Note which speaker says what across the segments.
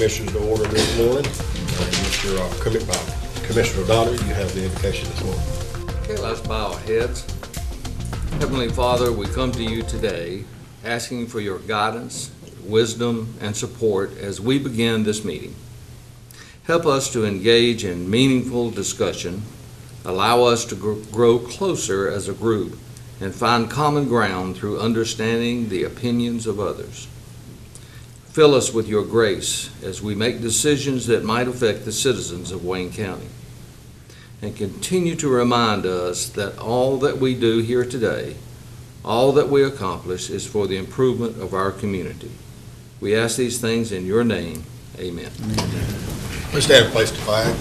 Speaker 1: commissioners to order this morning. Commissioner O'Donnell, you have the invocation this morning.
Speaker 2: Okay, let's bow our heads. Heavenly Father, we come to you today asking for your guidance, wisdom, and support as we begin this meeting. Help us to engage in meaningful discussion, allow us to grow closer as a group, and find common ground through understanding the opinions of others. Fill us with your grace as we make decisions that might affect the citizens of Wayne County. And continue to remind us that all that we do here today, all that we accomplish, is for the improvement of our community. We ask these things in your name. Amen.
Speaker 1: Please stand and place the flag.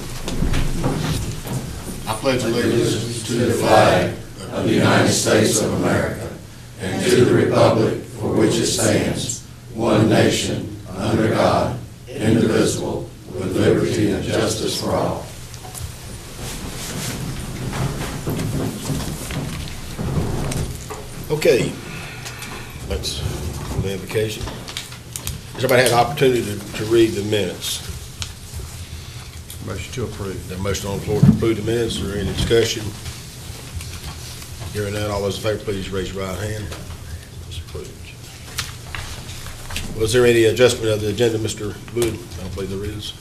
Speaker 1: I pledge allegiance
Speaker 3: to the flag of the United States of America and to the republic for which it stands, one nation, under God, indivisible, with liberty and justice for all.
Speaker 1: Okay, let's do the invocation. Has everybody had an opportunity to read the minutes?
Speaker 4: Motion to approve.
Speaker 1: There a motion on the floor to approve the minutes, or any discussion? Hearing none, all those in favor, please raise your right hand. It's approved. Was there any adjustment of the agenda, Mr. Wood? I don't believe there is.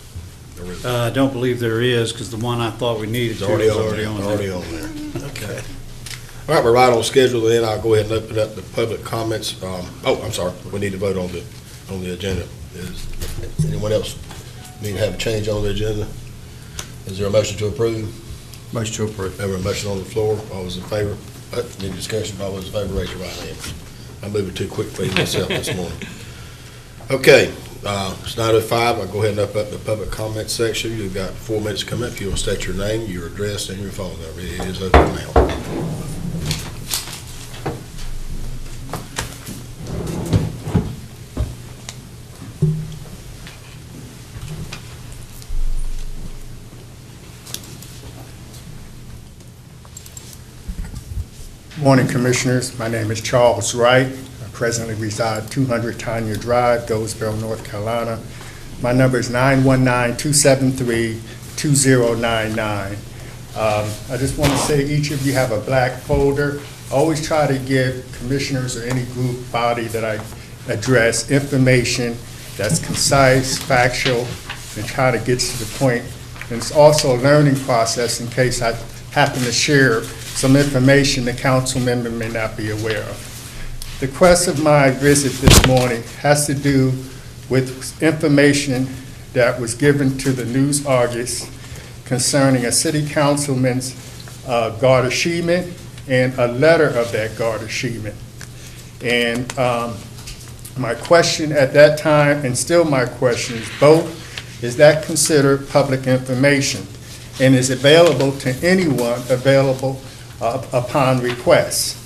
Speaker 4: I don't believe there is, because the one I thought we needed
Speaker 1: It's already on there. Okay. All right, we're right on schedule. Then I'll go ahead and open up the public comments. I'm sorry. We need to vote on the agenda. Is anyone else need to have a change on the agenda? Is there a motion to approve?
Speaker 4: Motion to approve.
Speaker 1: Have a motion on the floor. All those in favor? Any discussion? All those in favor, raise your right hand. I'm moving too quick for myself this morning. Okay, it's 9:05. I'll go ahead and open up the public comment section. You've got 4 minutes to come up. If you'll state your name, your address, and your phone number. It is open now.
Speaker 5: Morning, Commissioners. My name is Charles Wright. I presently reside 200 Tanya Drive, Goldsboro, North Carolina. My number is 919-273-2099. I just want to say each of you have a black folder. I always try to give commissioners or any group body that I address information that's concise, factual, and try to get to the point. And it's also a learning process in case I happen to share some information the council member may not be aware of. The crux of my visit this morning has to do with information that was given to the News Argus concerning a city councilman's garnishment and a letter of that garnishment. And my question at that time, and still my question is both, is that considered public information and is available to anyone available upon request.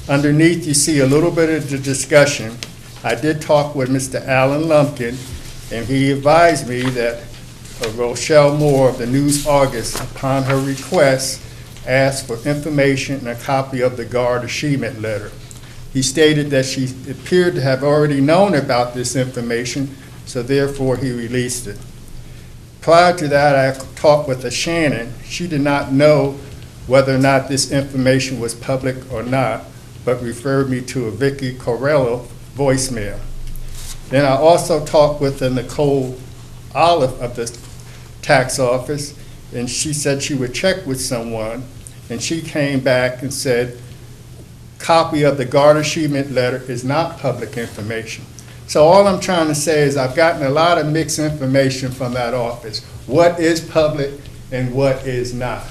Speaker 5: Underneath, you see a little bit of the discussion. I did talk with Mr. Alan Lumpkin, and he advised me that Rochelle Moore of the News Argus, upon her request, asked for information and a copy of the garnishment letter. He stated that she appeared to have already known about this information, so therefore he released it. Prior to that, I talked with Shannon. She did not know whether or not this information was public or not, but referred me to a Vicky Corello voicemail. Then I also talked with Nicole Olive of the tax office, and she said she would check with someone, and she came back and said, copy of the garnishment letter is not public information. So all I'm trying to say is I've gotten a lot of mixed information from that office. What is public and what is not.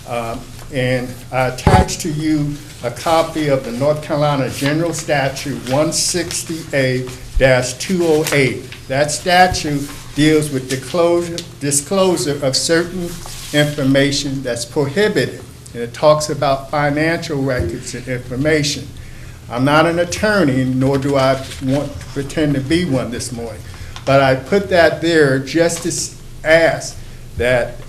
Speaker 5: And I attached to you a copy of the North Carolina General Statute 160A-208. That statute deals with disclosure of certain information that's prohibited. And it talks about financial records and information. I'm not an attorney, nor do I want to pretend to be one this morning. But I put that there just to ask that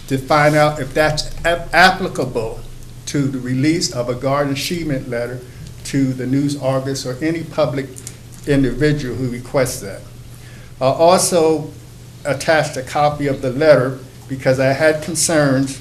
Speaker 5: to find out if that's applicable to the release of a garnishment letter to the News Argus or any public individual who requests that. I also attached a copy of the letter because I had concerns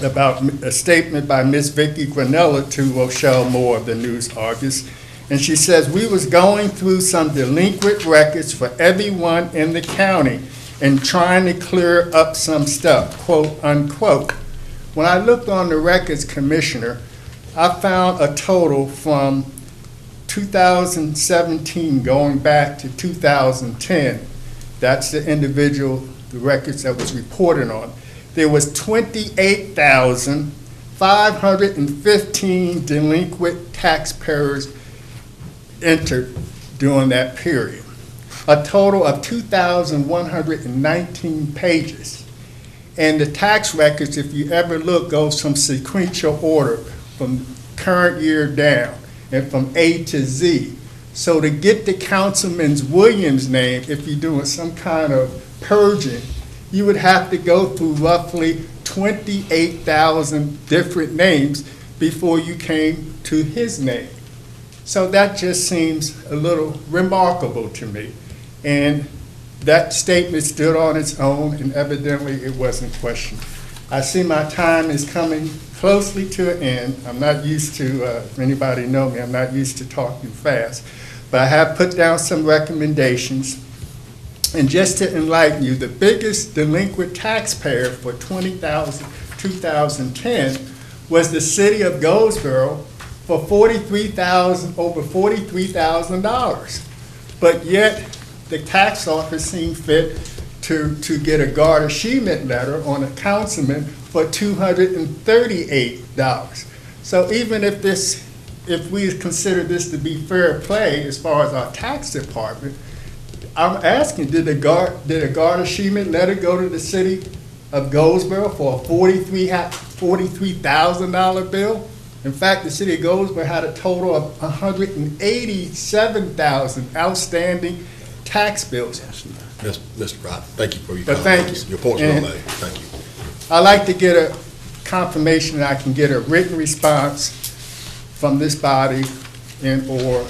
Speaker 5: about a statement by Ms. Vicki Granella to Rochelle Moore of the News Argus. And she says, we was going through some delinquent records for everyone in the county and trying to clear up some stuff, quote, unquote. When I looked on the records, Commissioner, I found a total from 2017 going back to 2010. That's the individual, the records that was reported on. There was 28,515 delinquent taxpayers entered during that period. A total of 2,119 pages. And the tax records, if you ever look, goes from sequential order, from current year down, and from A to Z. So to get the Councilman Williams' name, if you're doing some kind of purging, you would have to go through roughly 28,000 different names before you came to his name. So that just seems a little remarkable to me. And that statement stood on its own, and evidently it wasn't questioned. I see my time is coming closely to an end. I'm not used to, if anybody know me, I'm not used to talking fast. But I have put down some recommendations. And just to enlighten you, the biggest delinquent taxpayer for 2010 was the city of Goldsboro for over $43,000. But yet, the tax office seemed fit to get a garnishment letter on a councilman for $238. So even if we consider this to be fair play as far as our tax department, I'm asking, did a garnishment letter go to the city of Goldsboro for a $43,000 bill? In fact, the city of Goldsboro had a total of 187,000 outstanding tax bills.
Speaker 1: Mr. Wright, thank you for your
Speaker 5: But
Speaker 1: comments.
Speaker 5: thank you.
Speaker 1: Your points were
Speaker 5: And
Speaker 1: made. Thank you.
Speaker 5: I'd like to get a confirmation that I can get a written response from this body and or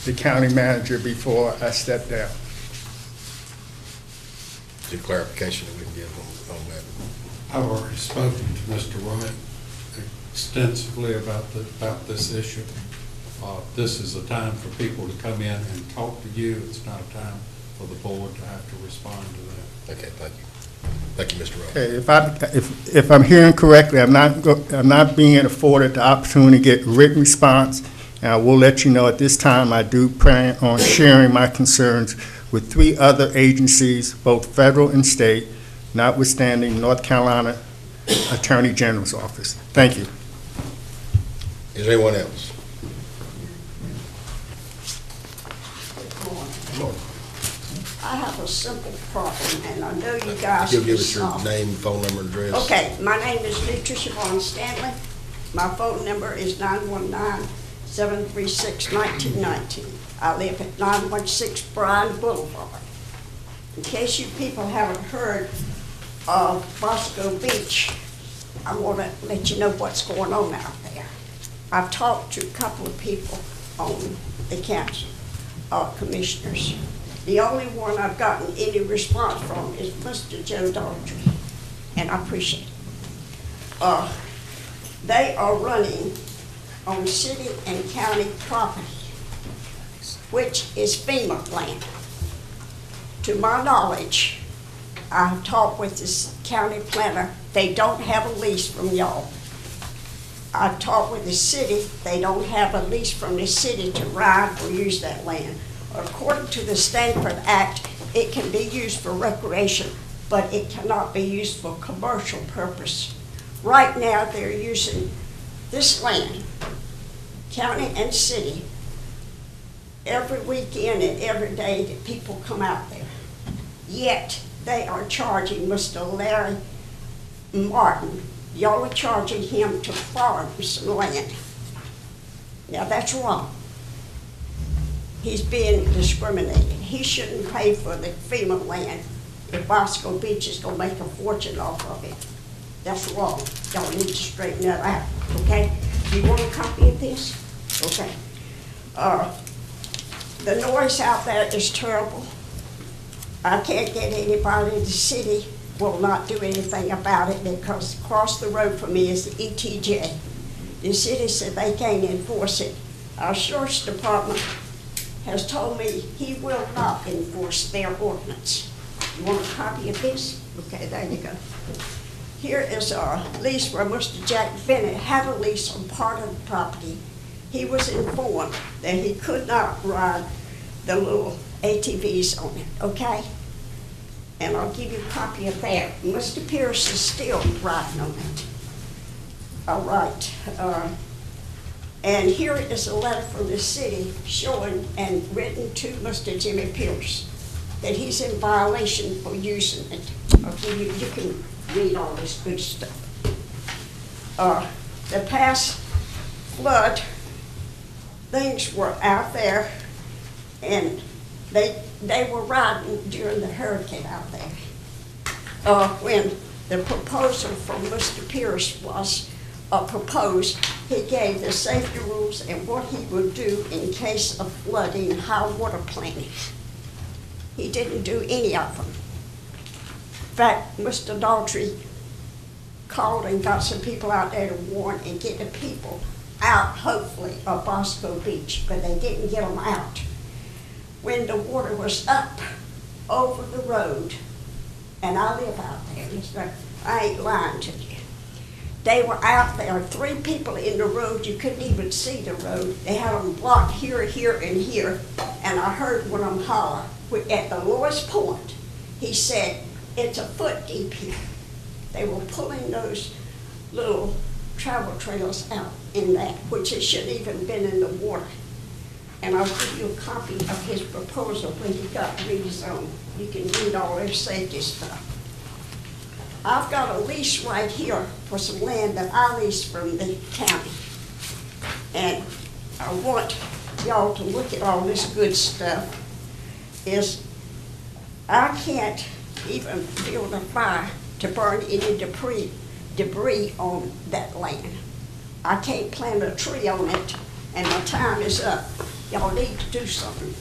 Speaker 5: the county manager before I step down.
Speaker 1: The clarification that we can give on that.
Speaker 4: I've already spoken to Mr. Wright extensively about this issue. This is a time for people to come in and talk to you. It's not a time for the board to have to respond to that.
Speaker 1: Okay, thank you. Thank you, Mr. Rowe.
Speaker 5: Okay, if I'm hearing correctly, I'm not being afforded the opportunity to get written response. And I will let you know at this time, I do plan on sharing my concerns with 3 other agencies, both federal and state, notwithstanding North Carolina Attorney General's office. Thank you.
Speaker 1: Is there anyone else?
Speaker 6: I have a simple problem, and I know you guys
Speaker 1: You'll
Speaker 6: can
Speaker 1: give us your
Speaker 6: solve it.
Speaker 1: name, phone number, and address.
Speaker 6: Okay, my name is Tricia Vaughn Stanley. My phone number is 919-736-1919. I live at 916 Bryan Boulevard. In case you people haven't heard of Bosco Beach, I want to let you know what's going on out there. I've talked to a couple of people on the council, commissioners. The only one I've gotten any response from is Mr. Joe Daughtry, and I appreciate it. They are running on city and county property, which is FEMA land. To my knowledge, I've talked with this county planner, they don't have a lease from y'all. I've talked with the city, they don't have a lease from the city to ride or use that land. According to the Stanford Act, it can be used for recreation, but it cannot be used for commercial purpose. Right now, they're using this land, county and city, every weekend and every day that people come out there. Yet, they are charging Mr. Larry Martin, y'all are charging him to farm some land. Now, that's wrong. He's being discriminated. He shouldn't pay for the FEMA land if Bosco Beach is gonna make a fortune off of it. That's wrong. Y'all need to straighten that out, okay? Do you want a copy of this? Okay. The noise out there is terrible. I can't get anybody in the city will not do anything about it because across the road from me is the ETJ. The city said they can't enforce it. Our sheriff's department has told me he will not enforce their ordinance. You want a copy of this? Okay, there you go. Here is a lease where Mr. Jack Bennett had a lease on part of the property. He was informed that he could not ride the little ATVs on it, okay? And I'll give you a copy of that. Mr. Pierce is still riding on it. All right. And here is a letter from the city showing and written to Mr. Jimmy Pierce that he's in violation for using it. I'll give you, you can read all this good stuff. The past flood, things were out there and they were riding during the hurricane out there. When the proposal from Mr. Pierce was proposed, he gave the safety rules and what he would do in case of flooding, high water planning. He didn't do any of them. In fact, Mr. Daughtry called and got some people out there to warn and get the people out, hopefully, of Bosco Beach, but they didn't get them out. When the water was up over the road, and I live out there, I ain't lying to you. They were out there, 3 people in the road, you couldn't even see the road. They had them blocked here, here, and here, and I heard one of them holler. At the lowest point, he said, it's a foot deep here. They were pulling those little travel trails out in that, which it shouldn't even been in the water. And I'll give you a copy of his proposal when he got rezoned. You can read all their safety stuff. I've got a lease right here for some land that I leased from the county. And I want y'all to look at all this good stuff. I can't even build a fire to burn any debris on that land. I can't plant a tree on it, and my time is up. Y'all need to do something.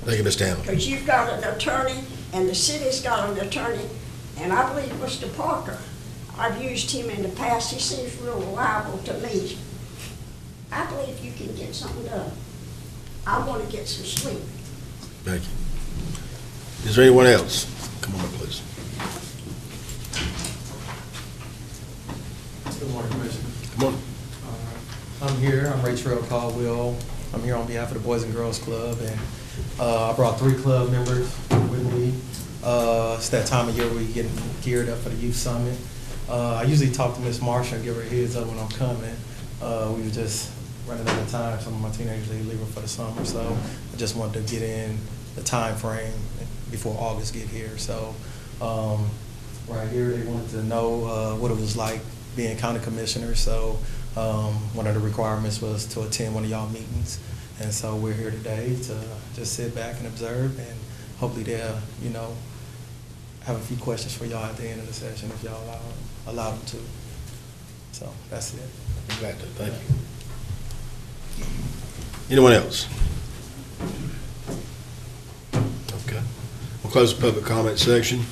Speaker 1: Thank you, Ms. Hamlin.
Speaker 6: Because you've got an attorney, and the city's got an attorney, and I believe Mr. Parker, I've used him in the past, he seems real reliable to me. I believe you can get something done. I want to get some sleep.
Speaker 1: Thank you. Is there anyone else? Come on up, please.
Speaker 7: Good morning, Commissioner.
Speaker 1: Come on.
Speaker 7: I'm here, I'm Ray Terrell Caldwell. I'm here on behalf of the Boys and Girls Club, and I brought 3 club members with me. It's that time of year we getting geared up for the Youth Summit. I usually talk to Miss Marsha and give her a heads up when I'm coming. We were just running out of time. Some of my teenagers, they leaving for the summer, so I just wanted to get in the time frame before August get here. So right here, they wanted to know what it was like being county commissioner. So one of the requirements was to attend one of y'all meetings. And so we're here today to just sit back and observe, and hopefully they'll, you know, have a few questions for y'all at the end of the session if y'all allow them to. So that's it.
Speaker 1: Glad to. Thank you. Anyone else? Okay. We'll close the public comment section.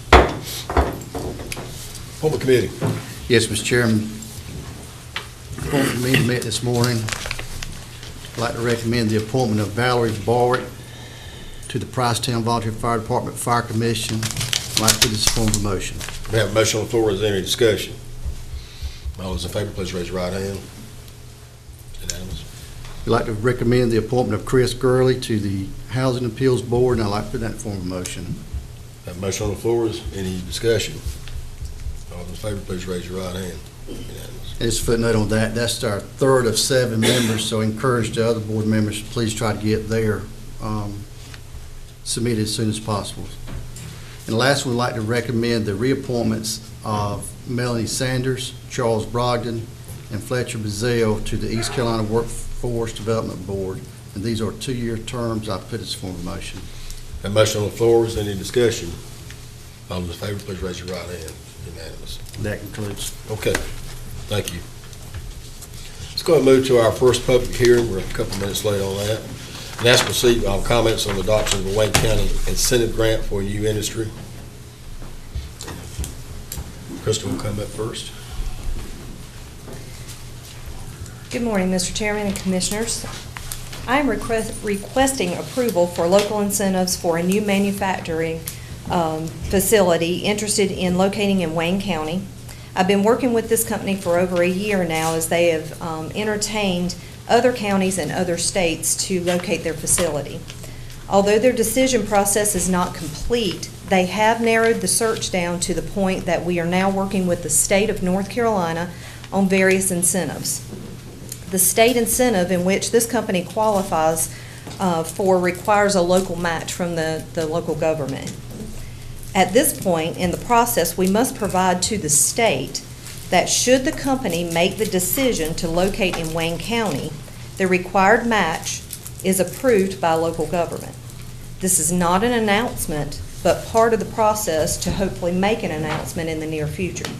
Speaker 1: Public committee.
Speaker 8: Yes, Mr. Chairman. Appointment meeting met this morning. I'd like to recommend the appointment of Valerie Barrett to the Pricetown Volunteer Fire Department Fire Commission. I'd like to put this form of motion.
Speaker 1: We have a motion on the floor. Is there any discussion? All those in favor, please raise your right hand. Unanimous.
Speaker 8: I'd like to recommend the appointment of Chris Gurley to the Housing Appeals Board, and I'd like to put that in form of motion.
Speaker 1: Have a motion on the floor. Is any discussion? All those in favor, please raise your right hand. Unanimous.
Speaker 8: And just a footnote on that, that's our 3rd of 7 members, so encourage the other board members to please try to get their submitted as soon as possible. And last, we'd like to recommend the reappointments of Melanie Sanders, Charles Brogdon, and Fletcher Bazell to the East Carolina Workforce Development Board. And these are 2-year terms. I put this form of motion.
Speaker 1: Have a motion on the floor. Is there any discussion? All those in favor, please raise your right hand. Unanimous.
Speaker 8: That concludes.
Speaker 1: Okay. Thank you. Let's go ahead and move to our first public hearing. We're a couple minutes late on that. Last receipt of comments on the adoption of the Wayne County incentive grant for new industry. Crystal will come up first.
Speaker 9: Good morning, Mr. Chairman and Commissioners. I am requesting approval for local incentives for a new manufacturing facility interested in locating in Wayne County. I've been working with this company for over a year now as they have entertained other counties and other states to locate their facility. Although their decision process is not complete, they have narrowed the search down to the point that we are now working with the state of North Carolina on various incentives. The state incentive in which this company qualifies for requires a local match from the local government. At this point in the process, we must provide to the state that should the company make the decision to locate in Wayne County, the required match is approved by local government. This is not an announcement, but part of the process to hopefully make an announcement in the near future.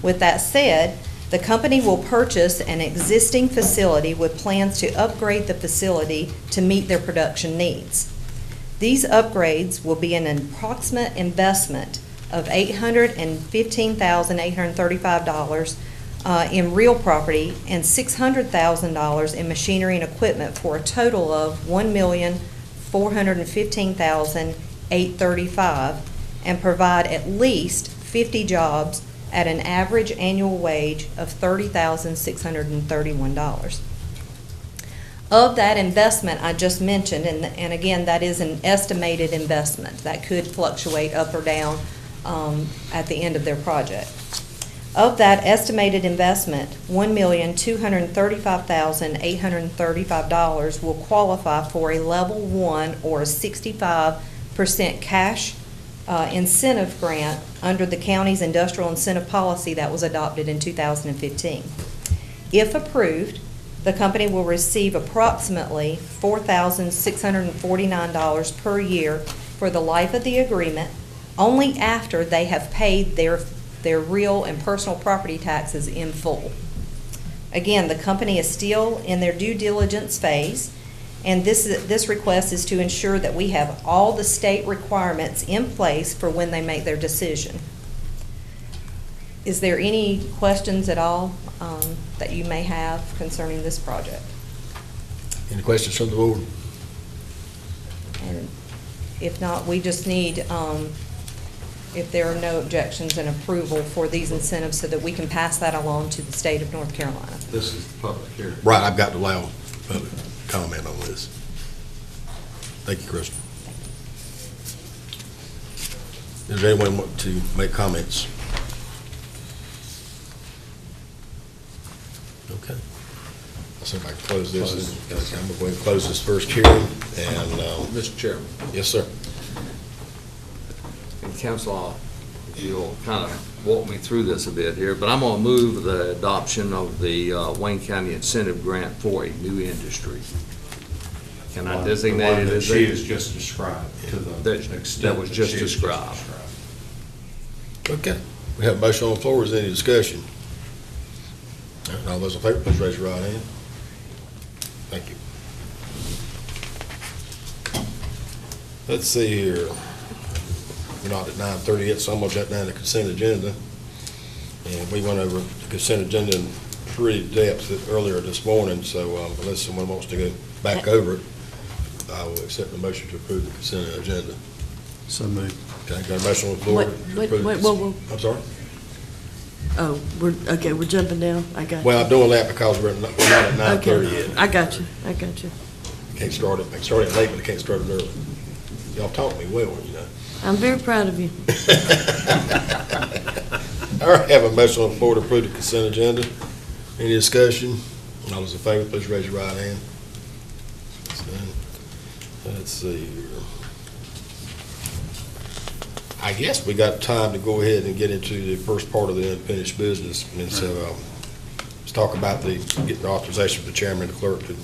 Speaker 9: With that said, the company will purchase an existing facility with plans to upgrade the facility to meet their production needs. These upgrades will be an approximate investment of $815,835 in real property and $600,000 in machinery and equipment for a total of $1,415,835 and provide at least 50 jobs at an average annual wage of $30,631. Of that investment I just mentioned, and again, that is an estimated investment that could fluctuate up or down at the end of their project. Of that estimated investment, $1,235,835 will qualify for a level 1 or a 65% cash incentive grant under the county's industrial incentive policy that was adopted in 2015. If approved, the company will receive approximately $4,649 per year for the life of the agreement, only after they have paid their real and personal property taxes in full. Again, the company is still in their due diligence phase, and this request is to ensure that we have all the state requirements in place for when they make their decision. Is there any questions at all that you may have concerning this project?
Speaker 1: Any questions from the board?
Speaker 9: And if not, we just need, if there are no objections, and approval for these incentives so that we can pass that along to the state of North Carolina.
Speaker 4: This is the public hearing.
Speaker 1: Right, I've got to allow public comment on this. Thank you, Crystal. Does anyone want to make comments? Okay. I'll see if I can close this. I'm going to go ahead and close this first hearing. And
Speaker 2: Mr. Chairman.
Speaker 1: yes, sir.
Speaker 2: And council, if you'll kind of walk me through this a bit here, but I'm going to move the adoption of the Wayne County incentive grant for a new industry. Can I designate it as
Speaker 4: she has just described to the extent
Speaker 2: that was just described?
Speaker 1: Okay. We have a motion on the floor. Is there any discussion? All those in favor, please raise your right hand. Thank you. Let's see here. We're not at 9:30 yet, so I'm going to jump down to the consent agenda. And we went over the consent agenda in pretty depth earlier this morning, so unless someone wants to go back over it, I will accept the motion to approve the consent agenda.
Speaker 8: So moved.
Speaker 1: Okay, got a motion on the floor?
Speaker 10: Wait, whoa.
Speaker 1: I'm sorry?
Speaker 10: Oh, we're jumping down. I got you.
Speaker 1: Well, I'm doing that because we're not at 9:30 yet.
Speaker 10: I got you.
Speaker 1: Can't start it late, but I can't start it early. Y'all taught me well, you know.
Speaker 10: I'm very proud of you.
Speaker 1: All right, have a motion on the floor to approve the consent agenda. Any discussion? All those in favor, please raise your right hand. Let's see here. I guess we got time to go ahead and get into the first part of the unfinished business. And so let's talk about getting the authorization for the chairman and the clerk of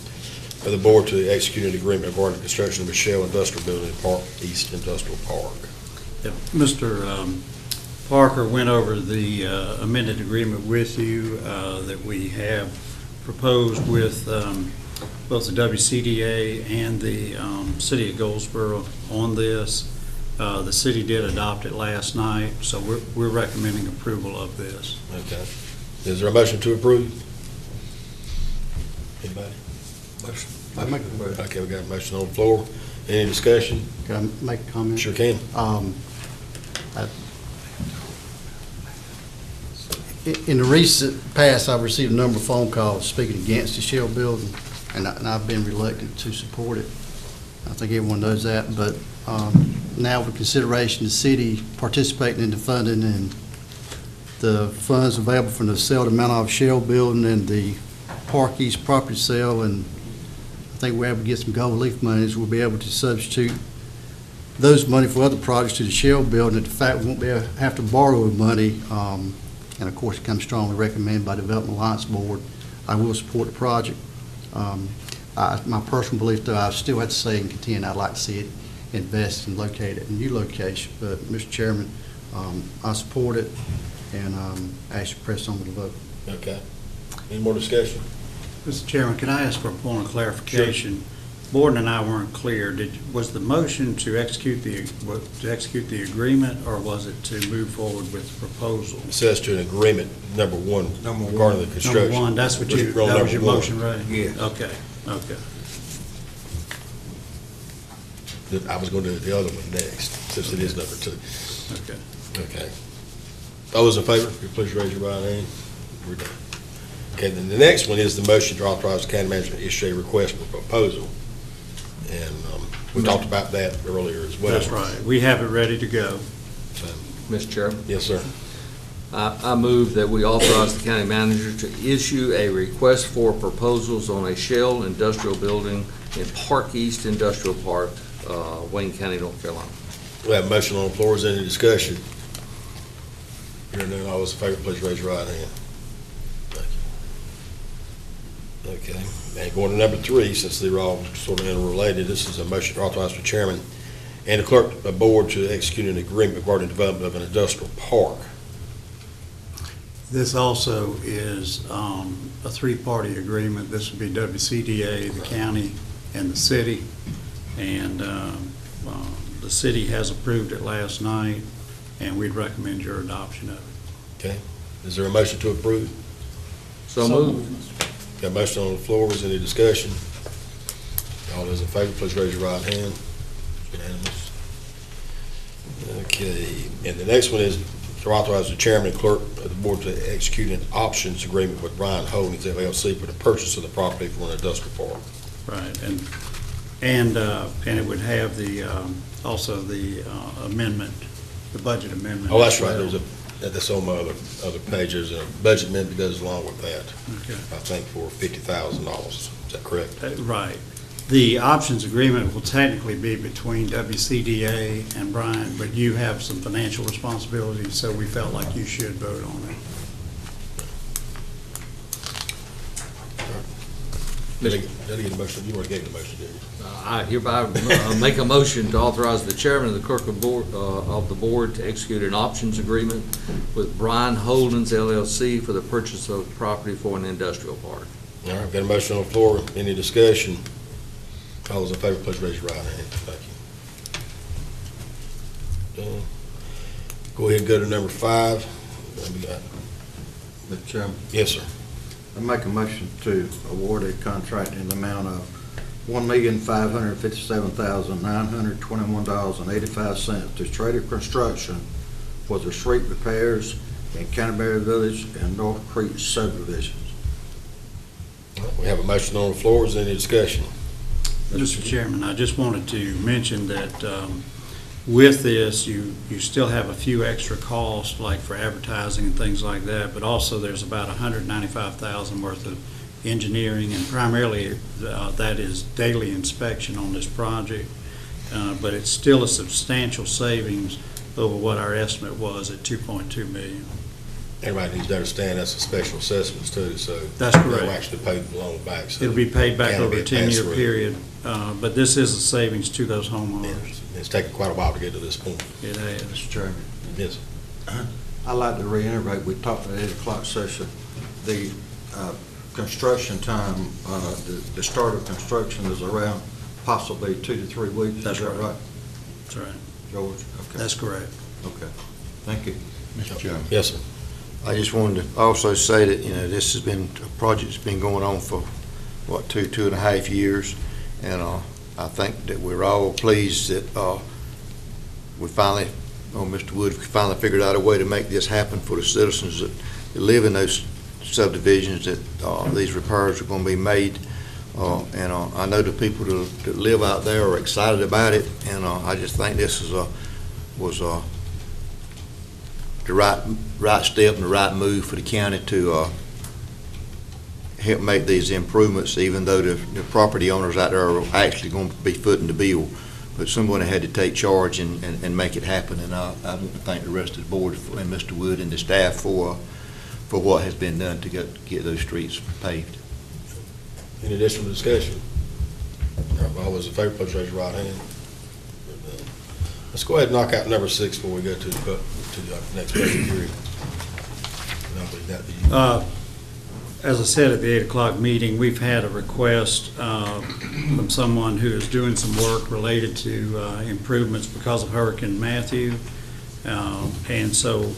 Speaker 1: the board to execute an agreement regarding the construction of Michelle Industrial Building in Park East Industrial Park.
Speaker 11: Yep. Mr. Parker went over the amended agreement with you that we have proposed with both the WCDA and the City of Goldsboro on this. The city did adopt it last night, so we're recommending approval of this.
Speaker 1: Okay. Is there a motion to approve? Anybody? Motion.
Speaker 8: I make a motion.
Speaker 1: Okay, we got a motion on the floor. Any discussion?
Speaker 8: Can I make a comment?
Speaker 1: Sure can.
Speaker 8: In the recent past, I've received a number of phone calls speaking against the Shell building, and I've been reluctant to support it. I think everyone knows that, but now with consideration, the city participating in the funding and the funds available from the sale of the Mount Olive Shell building and the Park East property sale, and I think we're able to get some gold leaf monies, we'll be able to substitute those money for other projects to the Shell building. In fact, we won't be able to have to borrow money. And of course, it comes strongly recommended by the Development Alliance Board. I will support the project. My personal belief, though, I still have to say and contend, I'd like to see it invested and located at a new location. But, Mr. Chairman, I support it, and ask you to press on with the vote.
Speaker 1: Okay. Any more discussion?
Speaker 11: Mr. Chairman, can I ask for a point of clarification? Borden and I weren't clear. Was the motion to execute the agreement, or was it to move forward with the proposal?
Speaker 1: It says to an agreement, number one, regarding the construction.
Speaker 11: Number one, that's what that was your motion, right?
Speaker 2: Yes.
Speaker 11: Okay.
Speaker 1: I was going to do the other one next, since it is number two.
Speaker 11: Okay.
Speaker 1: Okay. Those in favor, if you please raise your right hand. We're done. Okay, then the next one is the motion to authorize the county manager to issue a request for proposal. And we talked about that earlier as well.
Speaker 11: That's right. We have it ready to go.
Speaker 1: So,
Speaker 2: Mr. Chairman,
Speaker 1: yes, sir.
Speaker 2: I move that we authorize the county manager to issue a request for proposals on a shell industrial building in Park East Industrial Park, Wayne County, North Carolina.
Speaker 1: We have a motion on the floor. Is there any discussion? Hearing none, all those in favor, please raise your right hand. Thank you. Okay, and going to number three, since they're all sort of interrelated, this is a motion to authorize the chairman and the clerk of the board to execute an agreement regarding development of an industrial park.
Speaker 11: This also is a three-party agreement. This would be WCDA, the county, and the city. And the city has approved it last night, and we'd recommend your adoption of it.
Speaker 1: Okay, is there a motion to approve?
Speaker 2: So moved.
Speaker 1: Got a motion on the floor. Is there any discussion? All those in favor, please raise your right hand. Unanimous. Okay, and the next one is to authorize the chairman and clerk of the board to execute an options agreement with Brian Holdings LLC for the purchase of the property for an industrial park.
Speaker 11: Right, and it would have the, also the amendment, the budget amendment.
Speaker 1: Oh, that's
Speaker 11: as
Speaker 1: right.
Speaker 11: well.
Speaker 1: That's on my other page. There's a budget amendment that goes along with that.
Speaker 11: Okay.
Speaker 1: I think for $50,000. Is that correct?
Speaker 11: Right. The options agreement will technically be between WCDA and Brian, but you have some financial responsibilities, so we felt like you should vote on it.
Speaker 1: Did I get a motion? You already gave the motion, didn't you?
Speaker 2: I hereby make a motion to authorize the chairman and the clerk of the board to execute an options agreement with Brian Holdings LLC for the purchase of property for an industrial park.
Speaker 1: All right, got a motion on the floor. Any discussion? All those in favor, please raise your right hand. Thank you. Done. Go ahead and go to number 5. What we got?
Speaker 12: Mr. Chairman,
Speaker 1: Yes, sir.
Speaker 12: I make a motion to award a contract in the amount of $1,557,921.85 to Trader Construction for the street repairs in Canterbury Village and North Creek subdivisions.
Speaker 1: All right, we have a motion on the floor. Is there any discussion?
Speaker 11: Mr. Chairman, I just wanted to mention that with this, you still have a few extra costs, like for advertising and things like that, but also there's about $195,000 worth of engineering, and primarily that is daily inspection on this project, but it's still a substantial savings over what our estimate was at $2.2 million.
Speaker 1: Everybody needs to understand that's a special assessment too, so.
Speaker 11: That's correct.
Speaker 1: They'll actually pay the loan back. So
Speaker 11: It'll be paid back
Speaker 1: can't
Speaker 11: over
Speaker 1: be
Speaker 11: a 10-year
Speaker 1: pass-through.
Speaker 11: period, but this is a savings to those homeowners.
Speaker 1: It's taken quite a while to get to this point.
Speaker 11: It has.
Speaker 12: Mr. Chairman,
Speaker 1: Yes.
Speaker 12: I'd like to reiterate, we talked at 8 o'clock session, the construction time, the start of construction is around possibly 2 to 3 weeks.
Speaker 11: That's
Speaker 12: Is that
Speaker 11: right.
Speaker 12: right,
Speaker 11: That's right.
Speaker 12: George? Okay.
Speaker 11: That's correct.
Speaker 12: Okay. Thank you.
Speaker 3: Mr. Jones.
Speaker 1: Yes, sir.
Speaker 13: I just wanted to also say that, this has been a project that's been going on for, what, 2.5 years. And I think that we're all pleased that we finally, Mr. Wood finally figured out a way to make this happen for the citizens that live in those subdivisions, that these repairs are going to be made. And I know the people that live out there are excited about it, and I just think this was the right step and the right move for the county to help make these improvements, even though the property owners out there are actually going to be footing the bill. But someone had to take charge and make it happen, and I want to thank the rest of the board and Mr. Wood and the staff for what has been done to get those streets paved.
Speaker 1: Any additional discussion? All those in favor, please raise your right hand. Let's go ahead and knock out number 6 before we go to the next budget hearing. Now we got the-
Speaker 11: As I said at the 8 o'clock meeting, we've had a request from someone who is doing some work related to improvements because of Hurricane Matthew. And so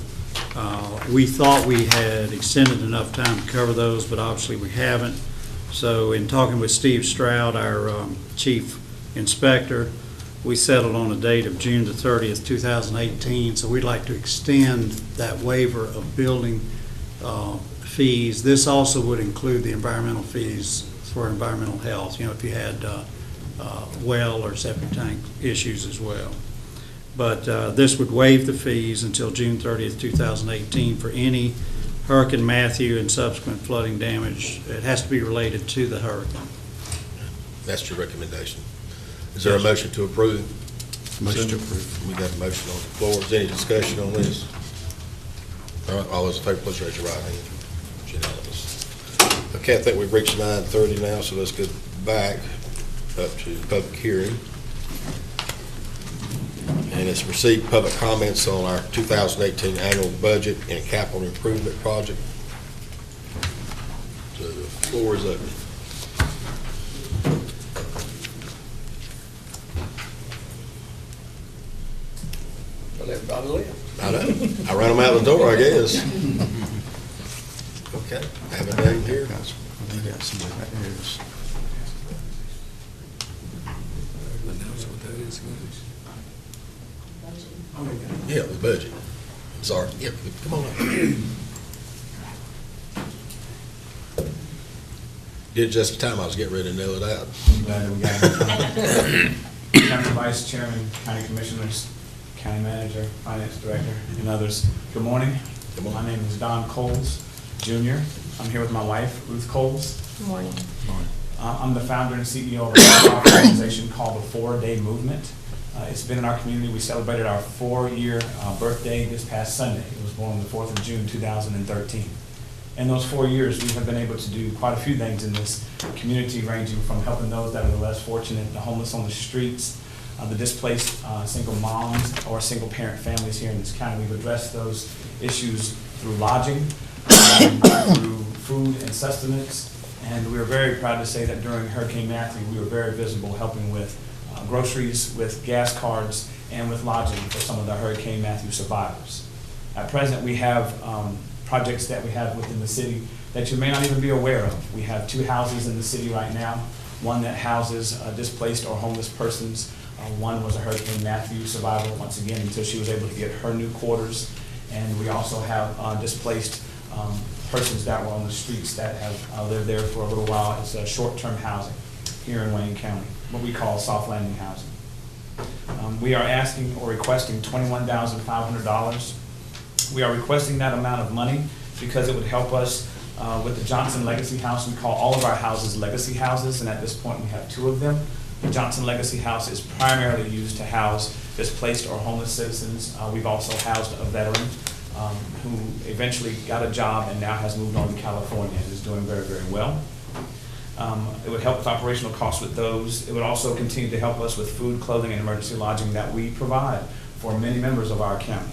Speaker 11: we thought we had extended enough time to cover those, but obviously we haven't. So in talking with Steve Stroud, our chief inspector, we settled on a date of June the 30th, 2018. So we'd like to extend that waiver of building fees. This also would include the environmental fees for environmental health, if you had well or septic tank issues as well. But this would waive the fees until June 30th, 2018 for any Hurricane Matthew and subsequent flooding damage. It has to be related to the hurricane.
Speaker 1: That's your recommendation. Is there a motion to approve?
Speaker 3: Motion to approve.
Speaker 1: We got a motion on the floor. Is there any discussion on this? All right, all those in favor, please raise your right hand. It's unanimous. Okay, I think we've reached 9:30 now, so let's go back up to public hearing. And it's received public comments on our 2018 annual budget and capital improvement project. So the floor is open.
Speaker 2: Well, everybody left.
Speaker 1: I know. I ran them out the door, I guess. Okay, have a name here.
Speaker 3: I got somebody right here.
Speaker 1: Yeah, the budget. Sorry. Yeah, come on up. Did just in time, I was getting ready to nail it out.
Speaker 14: I'm glad that we got it. County Vice Chairman, County Commissioners, County Manager, Finance Director, and others. Good morning.
Speaker 1: Good morning.
Speaker 14: My name is Don Coles, Jr. I'm here with my wife, Ruth Coles.
Speaker 9: Good morning.
Speaker 14: I'm the founder and CEO of a nonprofit organization called the 4-Day Movement. It's been in our community. We celebrated our 4-year birthday this past Sunday. It was born on the 4th of June, 2013. In those 4 years, we have been able to do quite a few things in this community, ranging from helping those that are the less fortunate, the homeless on the streets, the displaced single moms or single parent families here in this county. We've addressed those issues through lodging, through food and sustenance, and we are very proud to say that during Hurricane Matthew, we were very visible helping with groceries, with gas cards, and with lodging for some of the Hurricane Matthew survivors. At present, we have projects that we have within the city that you may not even be aware of. We have 2 houses in the city right now, one that houses displaced or homeless persons. One was a Hurricane Matthew survivor, once again, until she was able to get her new quarters. And we also have displaced persons that were on the streets that have lived there for a little while. It's a short-term housing here in Wayne County, what we call soft landing housing. We are asking or requesting $21,500. We are requesting that amount of money because it would help us with the Johnson Legacy House. We call all of our houses legacy houses, and at this point we have 2 of them. The Johnson Legacy House is primarily used to house displaced or homeless citizens. We've also housed a veteran who eventually got a job and now has moved on to California and is doing very, very well. It would help with operational costs with those. It would also continue to help us with food, clothing, and emergency lodging that we provide for many members of our county.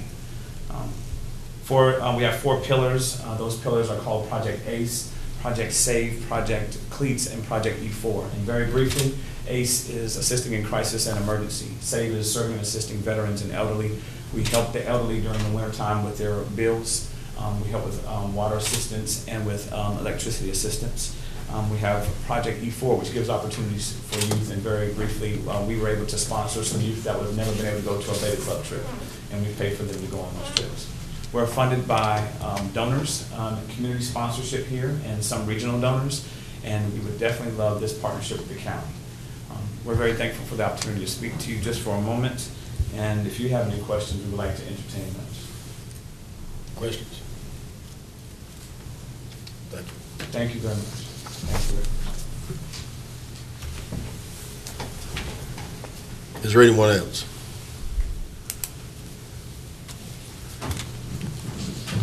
Speaker 14: We have 4 pillars. Those pillars are called Project ACE. Project SAVE, Project Cleats, and Project E4. And very briefly, ACE is assisting in crisis and emergency. SAVE is serving and assisting veterans and elderly. We help the elderly during the wintertime with their bills. We help with water assistance and with electricity assistance. We have Project E4, which gives opportunities for youth, and very briefly, we were able to sponsor some youth that would have never been able to go to a Beta Club trip, and we paid for them to go on those trips. We're funded by donors, community sponsorship here, and some regional donors, and we would definitely love this partnership with the county. We're very thankful for the opportunity to speak to you just for a moment, and if you have any questions, we would like to entertain those.
Speaker 1: Questions? Thank you.
Speaker 14: Thank you very much. Thank you.
Speaker 1: Is there anyone else?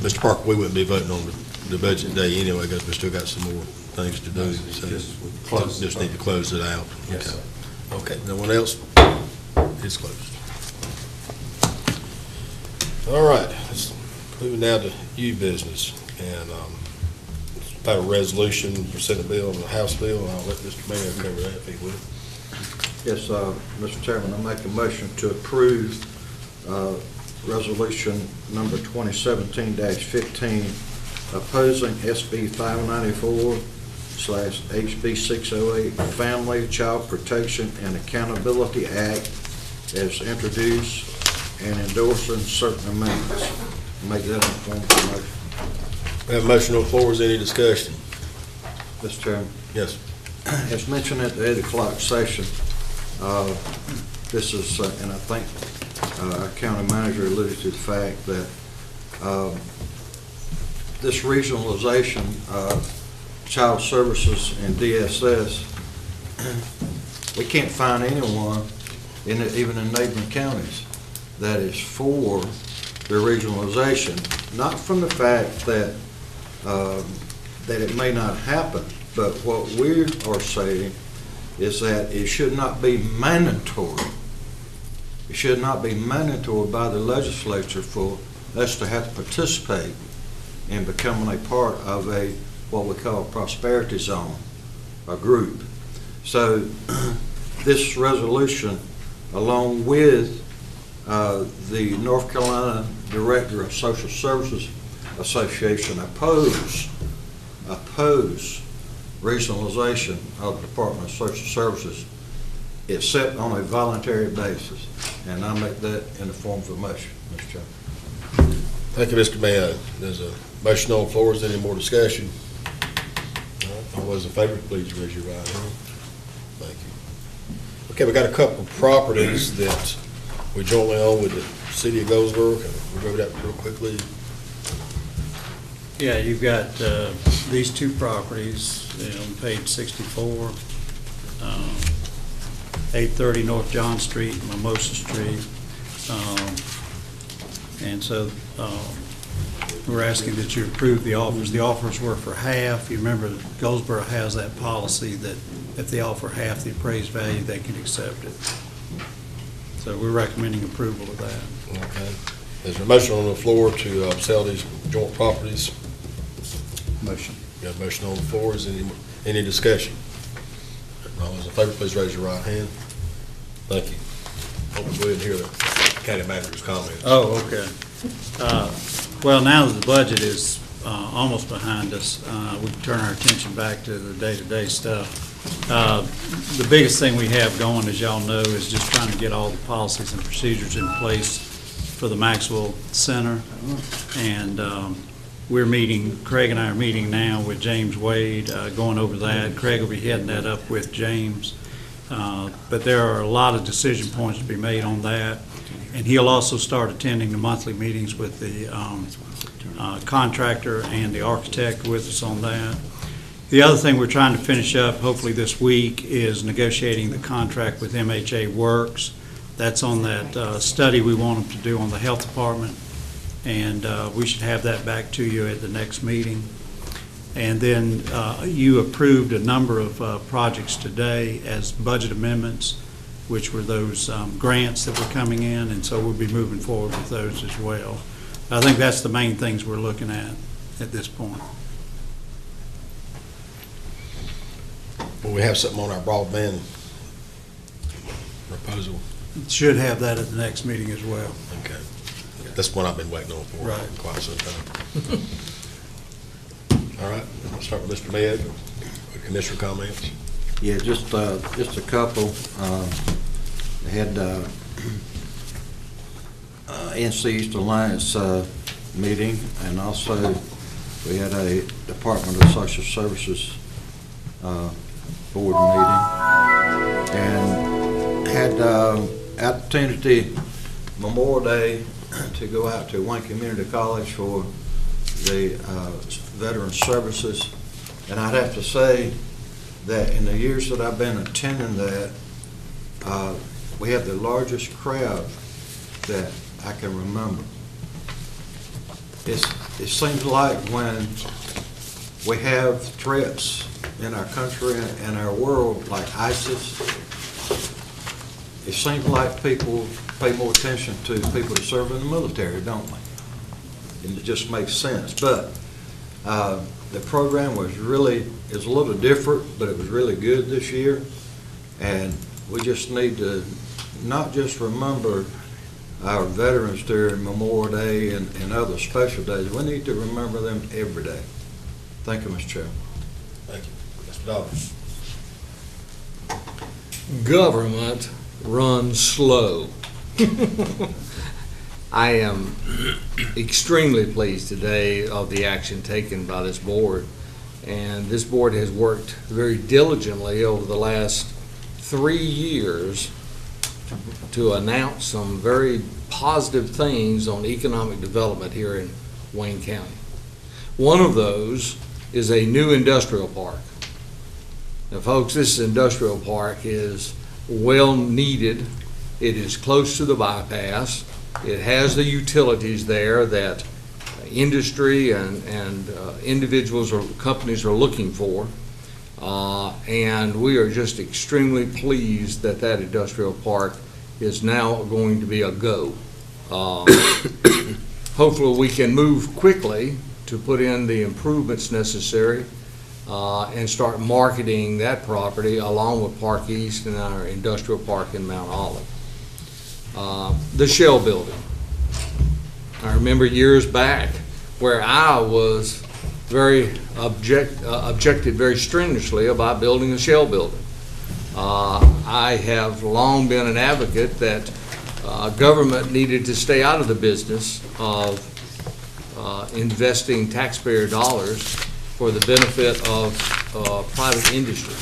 Speaker 1: Mr. Parker, we wouldn't be voting on the budget today anyway, because we still got some more things to do. So just need to close it out.
Speaker 4: Yes, sir.
Speaker 1: Okay, no one else? It's closed. All right, let's move now to new business. And about a resolution for Senate bill and a House bill, and I'll let Mr. Mayor cover that if he would.
Speaker 12: Yes, Mr. Chairman, I make a motion to approve resolution number 2017-15 opposing SB 594/HB 608 Family Child Protection and Accountability Act as introduced and endorsing certain amendments. Make that in form of a motion.
Speaker 1: We have a motion on the floor. Is there any discussion?
Speaker 12: Mr. Chairman.
Speaker 1: Yes.
Speaker 12: As mentioned at the 8 o'clock session, this is, and I think our county manager alluded to the fact that this regionalization of child services and DSS, we can't find anyone, even in neighboring counties, that is for the regionalization, not from the fact that that it may not happen, but what we are saying is that it should not be mandatory. It should not be mandatory by the legislature for us to have to participate in becoming a part of a, what we call a prosperity zone, a group. So this resolution, along with the North Carolina Director of Social Services Association, oppose regionalization of the Department of Social Services, except on a voluntary basis. And I make that in the form of a motion, Mr. Chairman.
Speaker 1: Thank you, Mr. Mayo. There's a motion on the floor. Is there any more discussion? All those in favor, please raise your right hand. Thank you. Okay, we got a couple of properties that we jointly own with the city of Goldsboro. Can we go over that real quickly?
Speaker 11: Yeah, you've got these two properties on page 64, 830 North John Street, Mimosa Street. And so we're asking that you approve the offers. The offers were for half. You remember Goldsboro has that policy that if they offer half the appraised value, they can accept it. So we're recommending approval of that.
Speaker 1: Okay. Is there a motion on the floor to sell these joint properties?
Speaker 8: Motion.
Speaker 1: Got a motion on the floor. Is any discussion? All those in favor, please raise your right hand. Thank you. Hope we didn't hear the county manager's comments.
Speaker 11: Oh, okay. Well, now that the budget is almost behind us, we can turn our attention back to the day-to-day stuff. The biggest thing we have going, as y'all know, is just trying to get all the policies and procedures in place for the Maxwell Center. And we're meeting, Craig and I are meeting now with James Wade, going over that. Craig will be heading that up with James. But there are a lot of decision points to be made on that. And he'll also start attending the monthly meetings with the contractor and the architect with us on that. The other thing we're trying to finish up, hopefully this week, is negotiating the contract with MHA Works. That's on that study we want them to do on the health department. And we should have that back to you at the next meeting. And then you approved a number of projects today as budget amendments, which were those grants that were coming in, and so we'll be moving forward with those as well. I think that's the main things we're looking at this point.
Speaker 1: Will we have something on our broadband proposal?
Speaker 11: Should have that at the next meeting as well.
Speaker 1: Okay. That's what I've been waiting on for
Speaker 11: Right.
Speaker 1: quite some time. All right, I'll start with Mr. Beard, Commissioner comments.
Speaker 12: Yeah, just a couple. They had NC East Alliance meeting, and also we had a Department of Social Services board meeting, and had opportunity Memorial Day to go out to Wayne Community College for the Veteran Services, and I'd have to say that in the years that I've been attending that, we have the largest crowd that I can remember. It seems like when we have threats in our country and our world, like ISIS, it seems like people pay more attention to people that serve in the military, don't they? And it just makes sense. But the program is a little different, but it was really good this year. And we just need to not just remember our veterans during Memorial Day and other special days. We need to remember them every day. Thank you, Mr. Chairman.
Speaker 1: Thank you. Mr. Dobbs.
Speaker 2: Government runs slow. I am extremely pleased today of the action taken by this board. And this board has worked very diligently over the last 3 years to announce some very positive things on economic development here in Wayne County. One of those is a new industrial park. Now, folks, this industrial park is well needed. It is close to the bypass. It has the utilities there that industry and individuals or companies are looking for. And we are just extremely pleased that that industrial park is now going to be a go. Hopefully we can move quickly to put in the improvements necessary and start marketing that property along with Park East and our industrial park in Mount Olive. The Shell building. I remember years back where I was objected very strenuously about building a Shell building. I have long been an advocate that government needed to stay out of the business of investing taxpayer dollars for the benefit of private industry.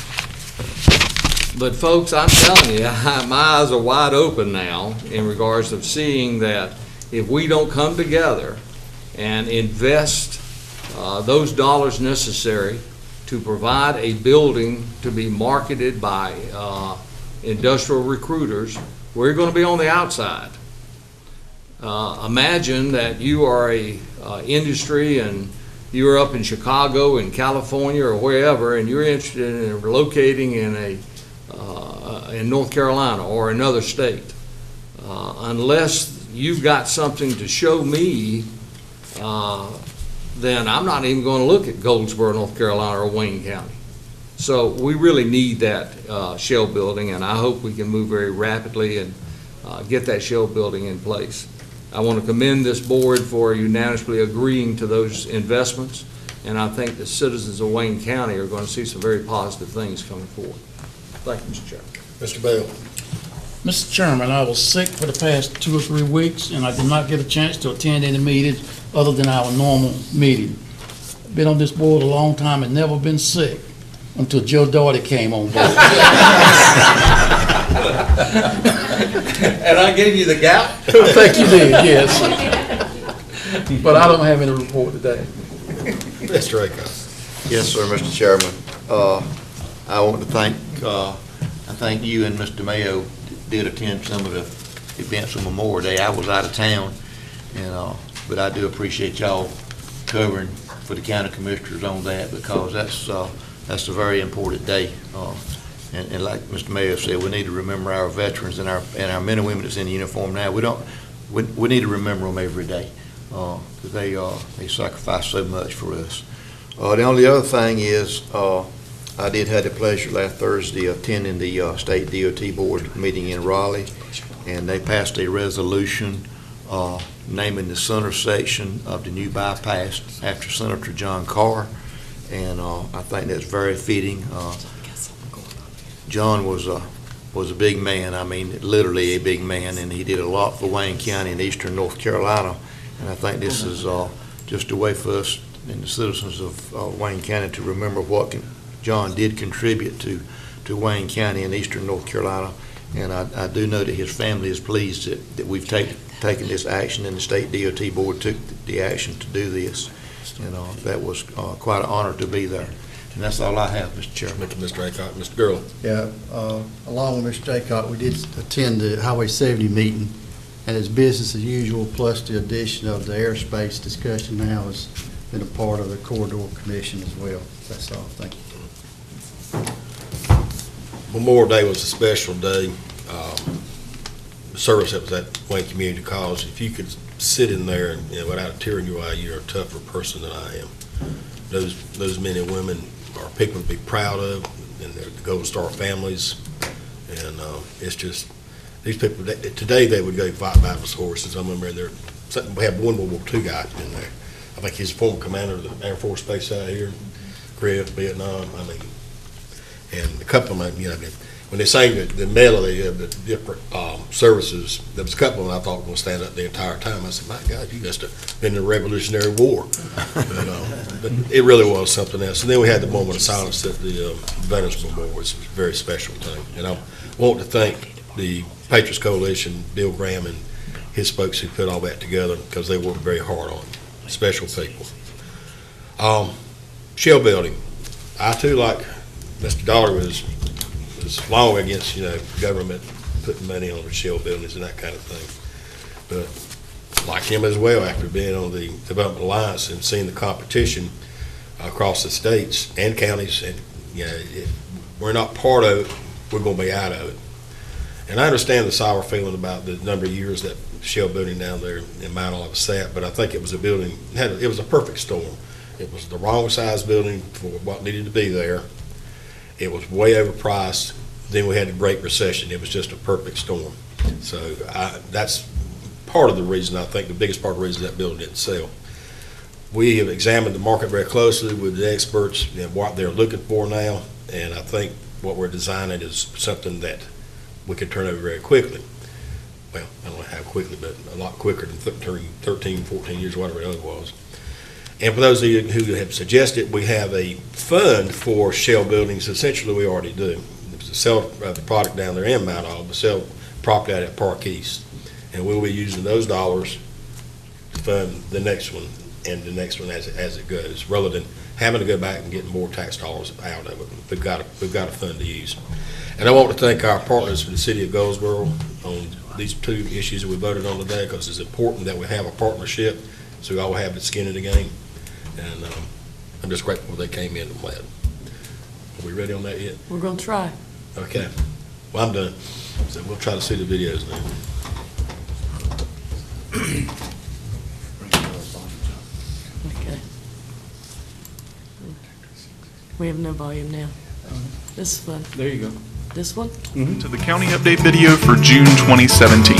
Speaker 2: But folks, I'm telling you, my eyes are wide open now in regards of seeing that if we don't come together and invest those dollars necessary to provide a building to be marketed by industrial recruiters, we're going to be on the outside. Imagine that you are a industry and you're up in Chicago, in California, or wherever, and you're interested in locating in North Carolina or another state. Unless you've got something to show me, then I'm not even going to look at Goldsboro, North Carolina, or Wayne County. So we really need that Shell building, and I hope we can move very rapidly and get that Shell building in place. I want to commend this board for unanimously agreeing to those investments, and I think the citizens of Wayne County are going to see some very positive things coming forward. Thank you, Mr. Chairman.
Speaker 1: Mr. Bell.
Speaker 15: Mr. Chairman, I was sick for the past 2 or 3 weeks, and I did not get a chance to attend any meetings other than our normal meeting. Been on this board a long time and never been sick until Joe Doherty came on board.
Speaker 2: And I gave you the gout?
Speaker 15: I think you did, yes. But I don't have any report today.
Speaker 1: Mr. Acuff.
Speaker 13: Yes, sir, Mr. Chairman. I want to thank, I think you and Mr. Mayo did attend some of the events on Memorial Day. I was out of town, and but I do appreciate y'all covering for the county commissioners on that, because that's a very important day. And like Mr. Mayo said, we need to remember our veterans and our men and women that's in uniform now. We need to remember them every day, because they sacrifice so much for us. The only other thing is, I did have the pleasure last Thursday of attending the State DOT Board meeting in Raleigh, and they passed a resolution naming the center section of the new bypass after Senator John Carr, and I think that's very fitting. John was a big man. I mean, literally a big man, and he did a lot for Wayne County and eastern North Carolina, and I think this is just a way for us and the citizens of Wayne County to remember what John did contribute to Wayne County and eastern North Carolina. And I do know that his family is pleased that we've taken this action, and the State DOT Board took the action to do this. And that was quite an honor to be there. And that's all I have, Mr. Chairman.
Speaker 1: Thank you, Mr. Aycock. Mr. Gurley.
Speaker 8: Yeah, along with Mr. Aycock, we did attend the Highway 70 meeting, and it's business as usual, plus the addition of the airspace discussion now has been a part of the Corridor Commission as well. That's all. Thank you.
Speaker 1: Memorial Day was a special day. The service that was at Wayne Community College, if you could sit in there and, without a tear in your eye, you're a tougher person than I am. Those men and women are people to be proud of, and they're the Golden Star families. And it's just, these people, today they would go fight battles horses. I remember we had one World War II guy in there. I think he's a former commander of the Air Force Base out here, Korea, Vietnam. I mean, and a couple of them, when they sang the melody of the different services, there was a couple of them I thought were going to stand up the entire time. I said, my God, you must have been in the Revolutionary War. But it really was something else. And then we had the moment of silence at the Veterans Memorial, which was a very special thing. And I want to thank the Patriots Coalition, Bill Graham, and his folks who put all that together, because they worked very hard on it. Special people. Shell building. I too, like Mr. Dollar, was long against government putting money on the shell buildings and that kind of thing. But like him as well, after being on the Development Alliance and seeing the competition across the states and counties, and we're not part of it, we're going to be out of it. And I understand the sour feeling about the number of years that shell building down there in Mount Olive sat, but I think it was a building, it was a perfect storm. It was the wrong size building for what needed to be there. It was way overpriced. Then we had the Great Recession. It was just a perfect storm. So that's part of the reason, I think, the biggest part of the reason that building didn't sell. We have examined the market very closely with the experts and what they're looking for now, and I think what we're designing is something that we can turn over very quickly. Well, I don't know how quickly, but a lot quicker than 13, 14 years, whatever it was. And for those of you who have suggested, we have a fund for shell buildings. Essentially, we already do. To sell the product down there in Mount Olive, sell property out at Park East. And we'll be using those dollars to fund the next one and the next one as it goes, rather than having to go back and getting more tax dollars out of it. We've got a fund to use. And I want to thank our partners from the city of Goldsboro on these two issues that we voted on today, because it's important that we have a partnership so we all have the skin in the game. And I'm just grateful they came in and played. Are we ready on that yet?
Speaker 10: We're going to try.
Speaker 1: Okay. Well, I'm done. So we'll try to see the videos now.
Speaker 10: Okay. We have no volume now. This is fun.
Speaker 14: There you go.
Speaker 10: This one?
Speaker 16: To the County Update video for June 2017.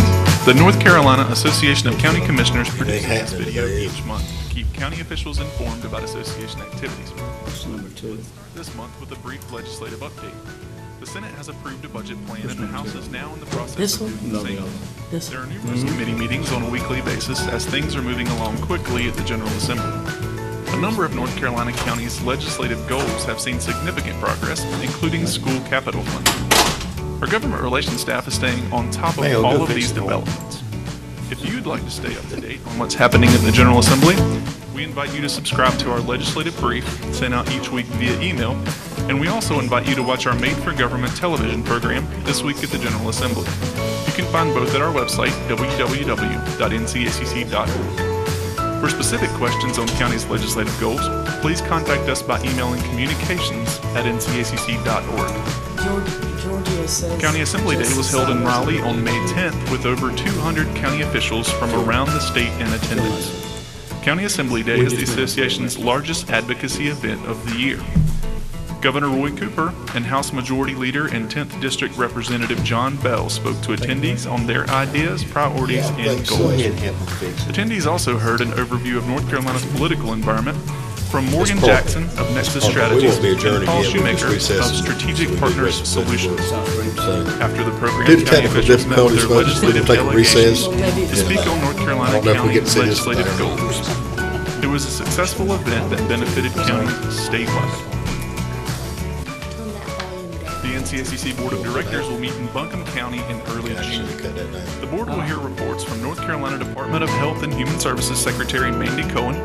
Speaker 16: The North Carolina Association of County Commissioners produces this video each month to keep county officials informed about association activities.
Speaker 15: Number 2.
Speaker 16: This month with a brief legislative update. The Senate has approved a budget plan and the House is now in the process of doing the same. There are numerous committee meetings on a weekly basis as things are moving along quickly at the General Assembly. A number of North Carolina counties' legislative goals have seen significant progress, including school capital funding. Our government relations staff is staying on top of all of these developments. If you'd like to stay up to date on what's happening at the General Assembly, we invite you to subscribe to our legislative brief sent out each week via email, and we also invite you to watch our Made for Government television program this week at the General Assembly. You can find both at our website, www.ncacc.org. For specific questions on county's legislative goals, please contact us by emailing communications@ncacc.org.
Speaker 10: Georgia says
Speaker 16: County Assembly Day was held in Raleigh on May 10th with over 200 county officials from around the state in attendance. County Assembly Day is the association's largest advocacy event of the year. Governor Roy Cooper and House Majority Leader and 10th District Representative John Bell spoke to attendees on their ideas, priorities, and goals. Attendees also heard an overview of North Carolina's political environment from Morgan Jackson of Nexus Strategies and Paul Shoemaker of Strategic Partners Solutions. After the program, county officials met with their legislative delegations to speak on North Carolina County legislative goals. It was a successful event that benefited counties statewide. The NCACC Board of Directors will meet in Buncombe County in early June. The board will hear reports from North Carolina Department of Health and Human Services Secretary Mandy Cohen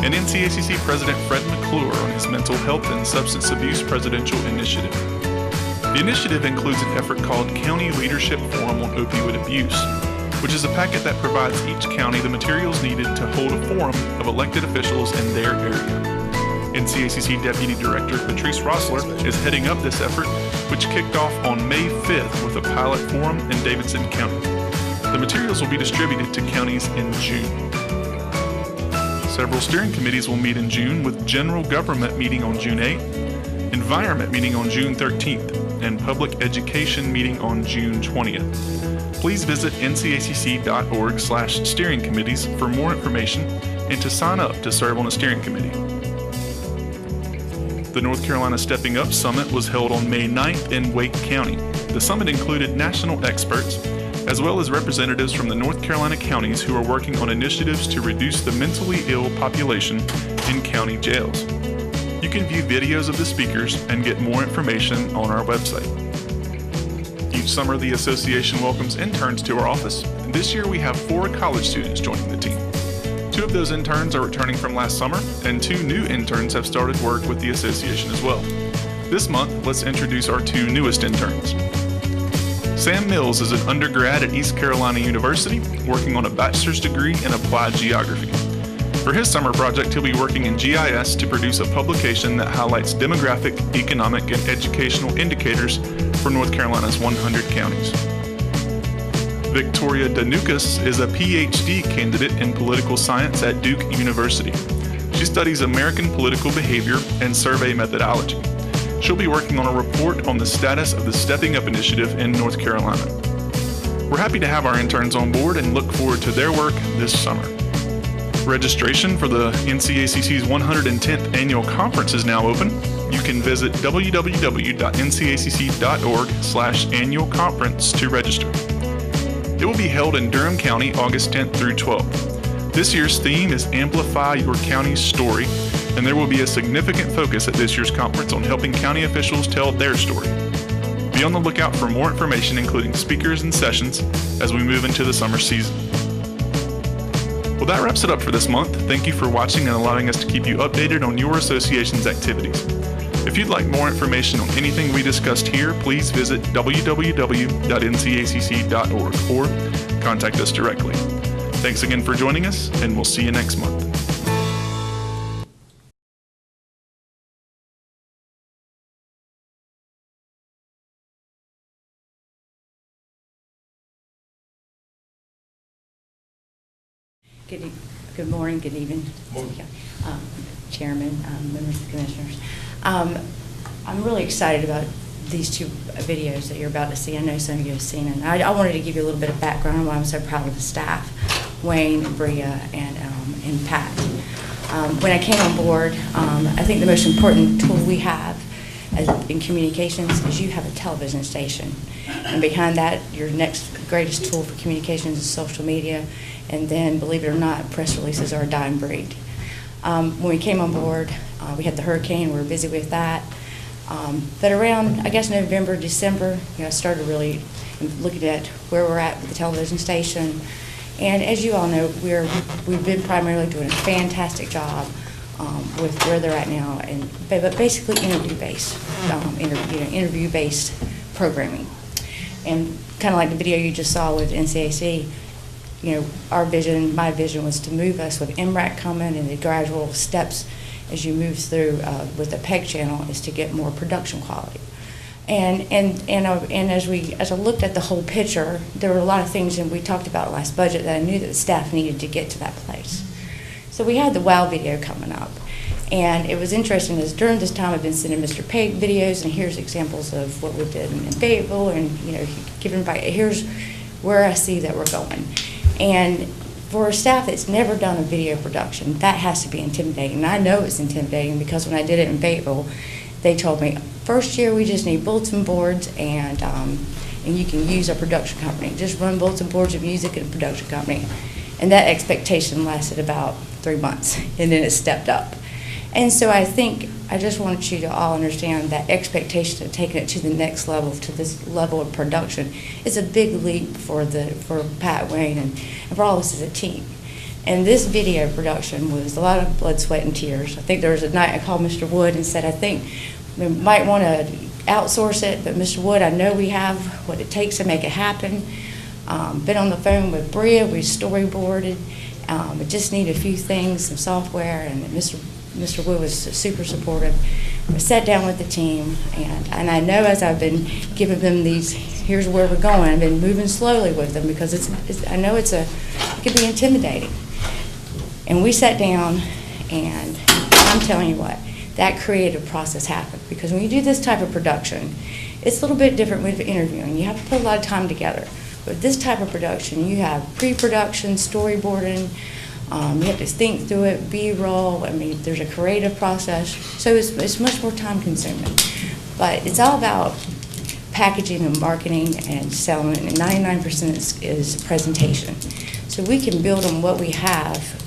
Speaker 16: and NCACC President Fred McClure on his Mental Health and Substance Abuse Presidential Initiative. The initiative includes an effort called County Leadership Forum on Opioid Abuse, which is a packet that provides each county the materials needed to hold a forum of elected officials in their area. NCACC Deputy Director Patrice Rossler is heading up this effort, which kicked off on May 5th with a pilot forum in Davidson County. The materials will be distributed to counties in June. Several steering committees will meet in June, with General Government meeting on June 8th, Environment meeting on June 13th, and Public Education meeting on June 20th. Please visit ncacc.org/steering committees for more information and to sign up to serve on a steering committee. The North Carolina Stepping Up Summit was held on May 9th in Wake County. The summit included national experts, as well as representatives from the North Carolina counties who are working on initiatives to reduce the mentally ill population in county jails. You can view videos of the speakers and get more information on our website. Each summer, the association welcomes interns to our office. This year, we have 4 college students joining the team. 2 of those interns are returning from last summer, and 2 new interns have started work with the association as well. This month, let's introduce our 2 newest interns. Sam Mills is an undergrad at East Carolina University, working on a bachelor's degree in applied geography. For his summer project, he'll be working in GIS to produce a publication that highlights demographic, economic, and educational indicators for North Carolina's 100 counties. Victoria Danukas is a PhD candidate in political science at Duke University. She studies American political behavior and survey methodology. She'll be working on a report on the status of the Stepping Up initiative in North Carolina. We're happy to have our interns on board and look forward to their work this summer. Registration for the NCACC's 110th annual conference is now open. You can visit www.ncacc.org/annual conference to register. It will be held in Durham County August 10th through 12th. This year's theme is Amplify Your County's Story, and there will be a significant focus at this year's conference on helping county officials tell their story. Be on the lookout for more information, including speakers and sessions, as we move into the summer season. Well, that wraps it up for this month. Thank you for watching and allowing us to keep you updated on your association's activities. If you'd like more information on anything we discussed here, please visit www.ncacc.org or contact us directly. Thanks again for joining us, and we'll see you next month.
Speaker 17: Good morning, good evening, Chairman, members of the Commissioners. I'm really excited about these 2 videos that you're about to see. I know some of you have seen it. I wanted to give you a little bit of background on why I'm so proud of the staff, Wayne, Bria, and Pat. When I came on board, I think the most important tool we have in communications is you have a television station. And behind that, your next greatest tool for communications is social media. And then, believe it or not, press releases are a dying breed. When we came on board, we had the hurricane. We were busy with that. But around, I guess, November, December, I started really looking at where we're at with the television station. And as you all know, we've been primarily doing a fantastic job with where they're at now, but basically interview-based, interview-based programming. And kind of like the video you just saw with NCAC, our vision, my vision was to move us with MRAC coming and the gradual steps as you move through with the PEG channel is to get more production quality. And as I looked at the whole picture, there were a lot of things, and we talked about last budget, that I knew that the staff needed to get to that place. So we had the WOW video coming up. And it was interesting, is during this time I've been sending Mr. Pate videos, and here's examples of what we did in Fayetteville, and giving back, here's where I see that we're going. And for a staff that's never done a video production, that has to be intimidating. And I know it's intimidating because when I did it in Fayetteville, they told me, first year we just need bulletin boards and you can use a production company. Just run bulletin boards of music and a production company. And that expectation lasted about 3 months, and then it stepped up. And so I think I just wanted you to all understand that expectation of taking it to the next level, to this level of production, is a big leap for Pat Wayne and for all of us as a team. And this video production was a lot of blood, sweat, and tears. I think there was a night I called Mr. Wood and said, I think we might want to outsource it, but Mr. Wood, I know we have what it takes to make it happen. Been on the phone with Bria, we storyboarded. We just need a few things, some software, and Mr. Wood was super supportive. We sat down with the team, and I know as I've been giving them these, here's where we're going, I've been moving slowly with them because I know it can be intimidating. And we sat down, and I'm telling you what, that creative process happened. Because when you do this type of production, it's a little bit different with interviewing. You have to put a lot of time together. But this type of production, you have pre-production, storyboarding, you have to think through it, B-roll. I mean, there's a creative process. So it's much more time consuming. But it's all about packaging and marketing and selling, and 99% is presentation. So we can build on what we have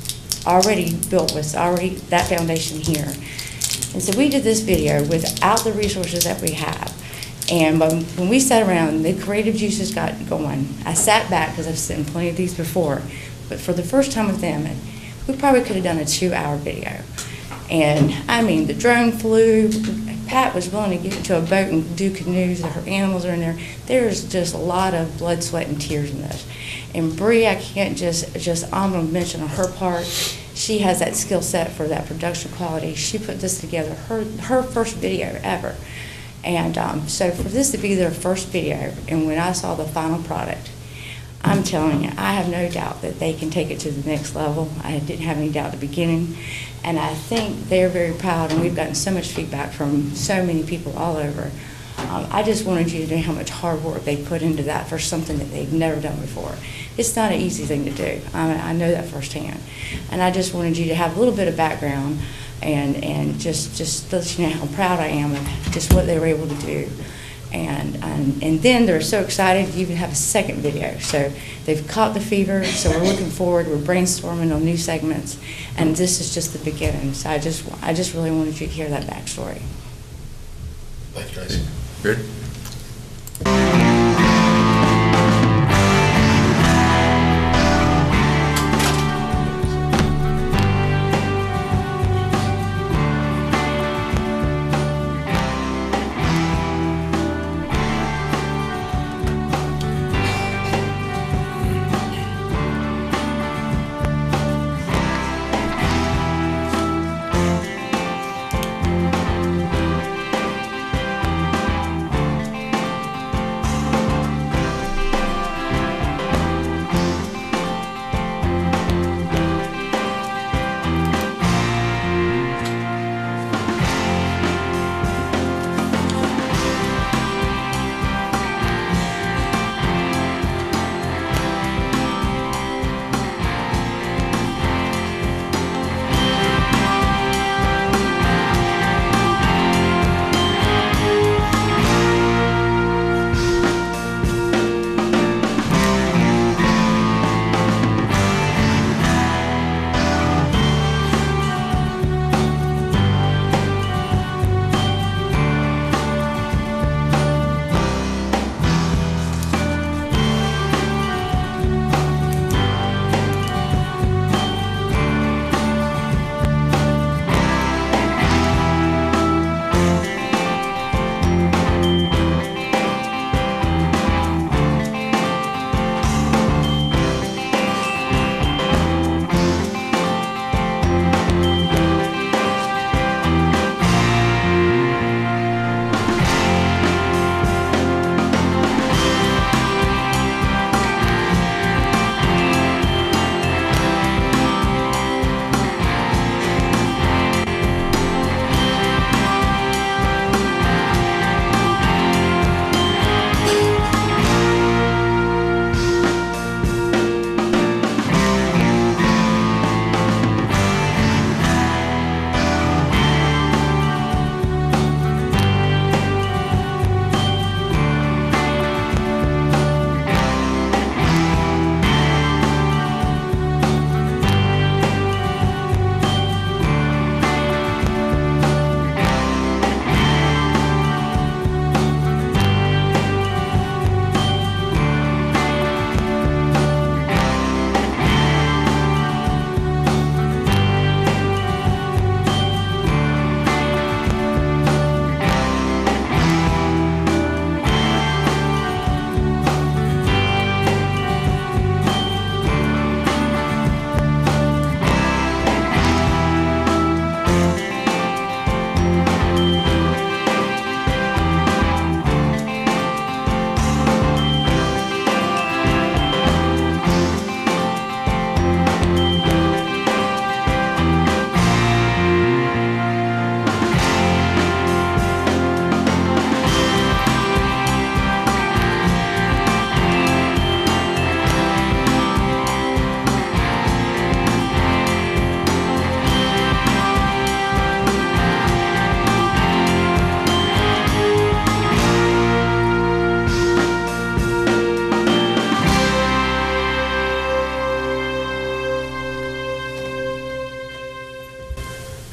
Speaker 17: already built with already that foundation here. And so we did this video without the resources that we have. And when we sat around, the creative juices got going. I sat back, because I've seen plenty of these before, but for the first time with them, we probably could have done a 2-hour video. And I mean, the drone flew. Pat was willing to get into a boat and do canoes. Her animals are in there. There's just a lot of blood, sweat, and tears in this. And Bree, I can't just honorable mention on her part. She has that skill set for that production quality. She put this together, her first video ever. And so for this to be their first video, and when I saw the final product, I'm telling you, I have no doubt that they can take it to the next level. I didn't have any doubt at the beginning. And I think they're very proud, and we've gotten so much feedback from so many people all over. I just wanted you to know how much hard work they put into that for something that they've never done before. It's not an easy thing to do. I know that firsthand. And I just wanted you to have a little bit of background and just let you know how proud I am of just what they were able to do. And then they're so excited to even have a second video. So they've caught the fever, so we're looking forward. We're brainstorming on new segments, and this is just the beginning. So I just really wanted you to hear that backstory.
Speaker 1: Thanks, Tracy. Good.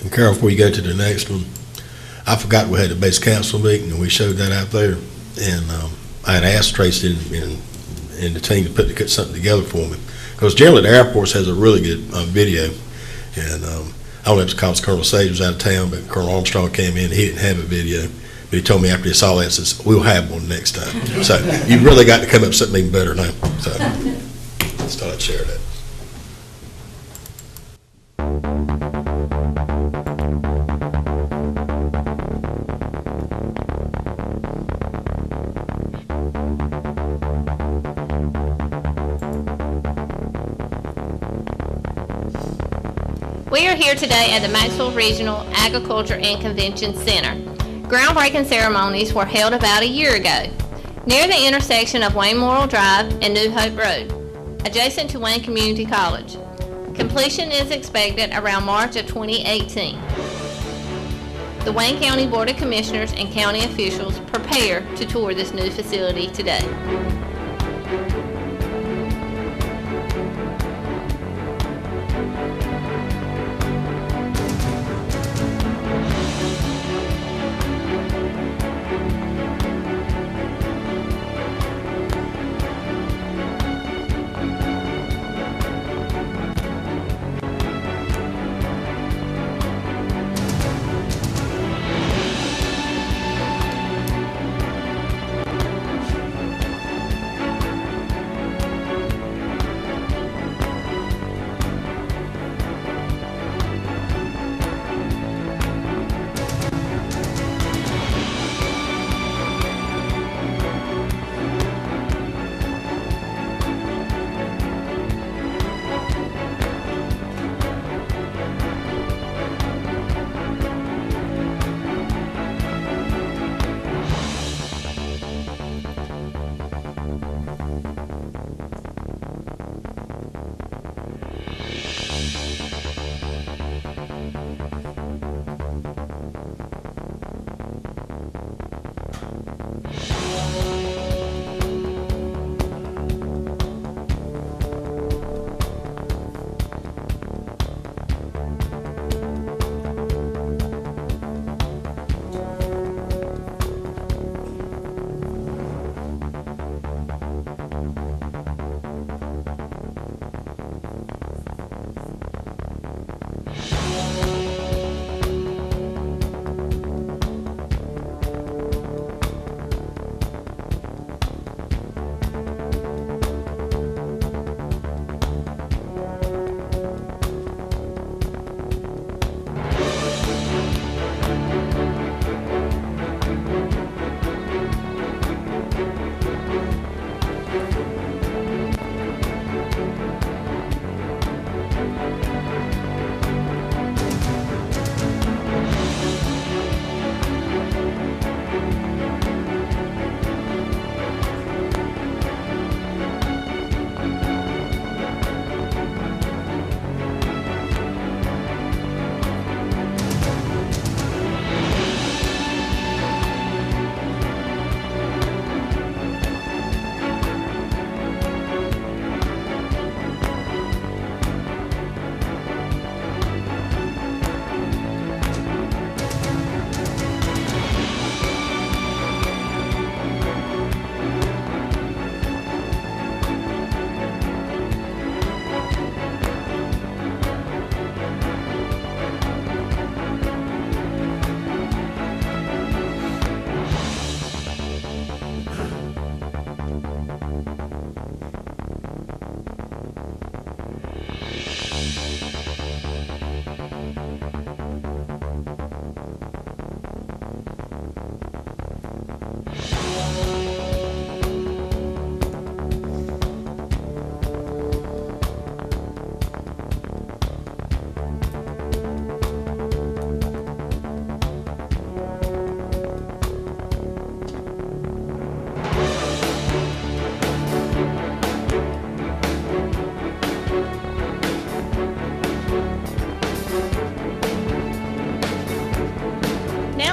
Speaker 1: And Carol, before you go to the next one, I forgot we had a base council meeting, and we showed that out there. And I had asked Tracy and the team to put something together for me. Because generally the airports has a really good video. And I don't know if it's because Colonel Sage was out of town, but Colonel Armstrong came in, he didn't have a video. But he told me after he saw that, says, we'll have one next time. So you've really got to come up with something even better now. So just thought I'd share that.
Speaker 18: We are here today at the Maxwell Regional Agriculture and Convention Center. Groundbreaking ceremonies were held about a year ago, near the intersection of Wayne Memorial Drive and New Hope Road, adjacent to Wayne Community College. Completion is expected around March of 2018. The Wayne County Board of Commissioners and county officials prepare to tour this new facility today.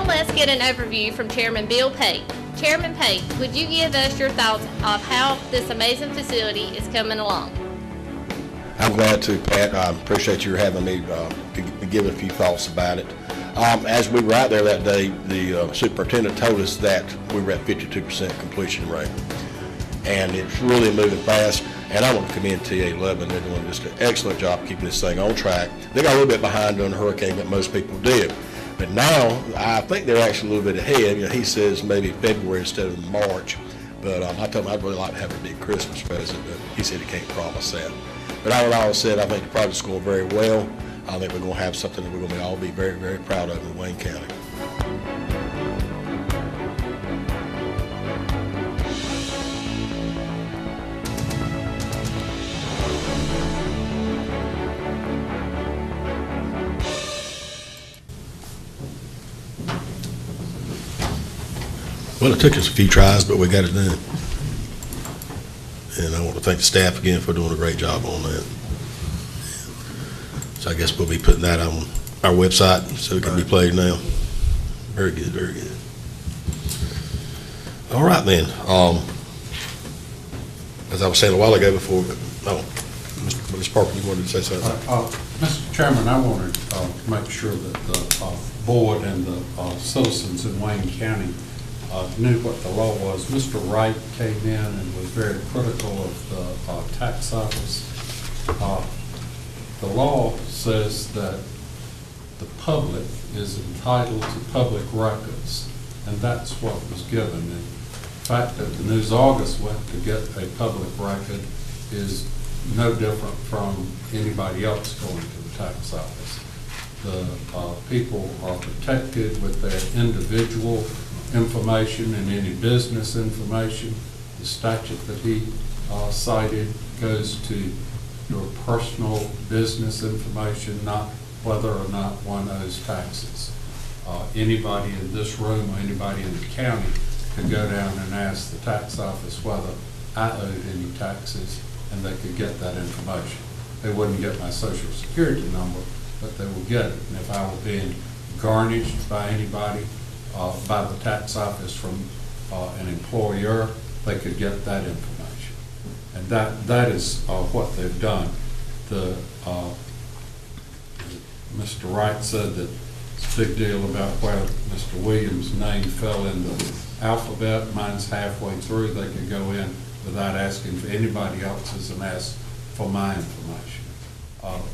Speaker 18: Let's get an overview from Chairman Bill Pate. Chairman Pate, would you give us your thoughts of how this amazing facility is coming along?
Speaker 1: I'm glad to, Pat. I appreciate you having me given a few thoughts about it. As we were out there that day, the superintendent told us that we were at 52% completion rate. And it's really moving fast. And I want to commend TA11. They're doing just an excellent job keeping this thing on track. They got a little bit behind on the hurricane, but most people did. But now, I think they're actually a little bit ahead. You know, he says maybe February instead of March. But I told him I'd really like to have a big Christmas present, but he said he can't promise that. But all in all said, I think the project's going very well. I think we're going to have something that we're going to all be very, very proud of in Wayne County. Well, it took us a few tries, but we got it done. And I want to thank the staff again for doing a great job on that. So I guess we'll be putting that on our website so it can be played now. Very good, very good. All right then. As I was saying a while ago before, Mr. Parker, you wanted to say something?
Speaker 4: Mr. Chairman, I wanted to make sure that the board and the citizens in Wayne County knew what the law was. Mr. Wright came in and was very critical of the tax office. The law says that the public is entitled to public records, and that's what was given. And the fact that the News August went to get a public record is no different from anybody else going to the tax office. The people are protected with their individual information and any business information. The statute that he cited goes to your personal business information, not whether or not one owes taxes. Anybody in this room or anybody in the county could go down and ask the tax office whether I owed any taxes, and they could get that information. They wouldn't get my social security number, but they will get it. And if I were being garnished by anybody, by the tax office from an employer, they could get that information. And that is what they've done. Mr. Wright said that it's a big deal about where Mr. Williams' name fell in the alphabet. Mine's halfway through. They could go in without asking for anybody else's and ask for my information.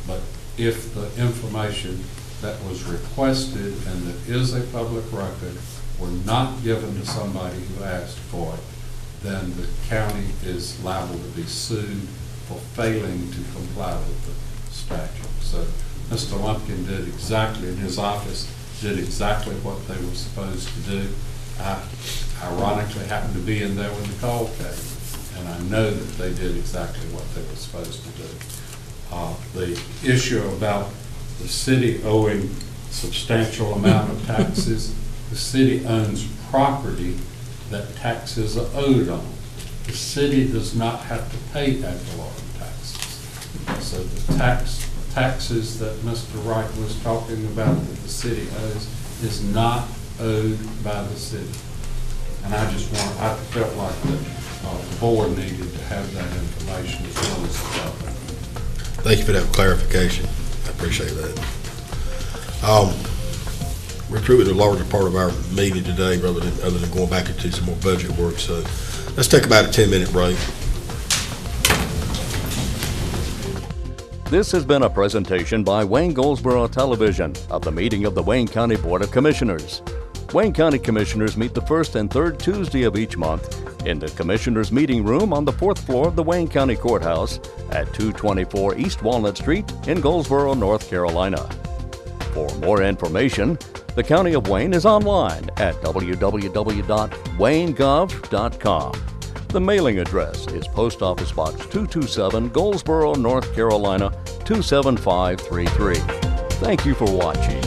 Speaker 4: But if the information that was requested and that is a public record were not given to somebody who asked for it, then the county is liable to be sued for failing to comply with the statute. So Mr. Lumpkin did exactly, in his office, did exactly what they were supposed to do. I ironically happened to be in there when the call came, and I know that they did exactly what they were supposed to do. The issue about the city owing substantial amount of taxes, the city owns property that taxes are owed on. The city does not have to pay ad valorem taxes. So the taxes that Mr. Wright was talking about that the city owes is not owed by the city. And I felt like the board needed to have that information as well as the public.
Speaker 1: Thank you for that clarification. I appreciate that. We're through with a larger part of our meeting today, other than going back into some more budget work. So let's take about a 10-minute break.
Speaker 19: This has been a presentation by Wayne Goldsboro Television of the meeting of the Wayne County Board of Commissioners. Wayne County Commissioners meet the first and third Tuesday of each month in the Commissioners Meeting Room on the 4th floor of the Wayne County Courthouse at 224 East Walnut Street in Goldsboro, North Carolina. For more information, the County of Wayne is online at www.waynegov.com. The mailing address is Post Office Box 227, Goldsboro, North Carolina 27533. Thank you for watching.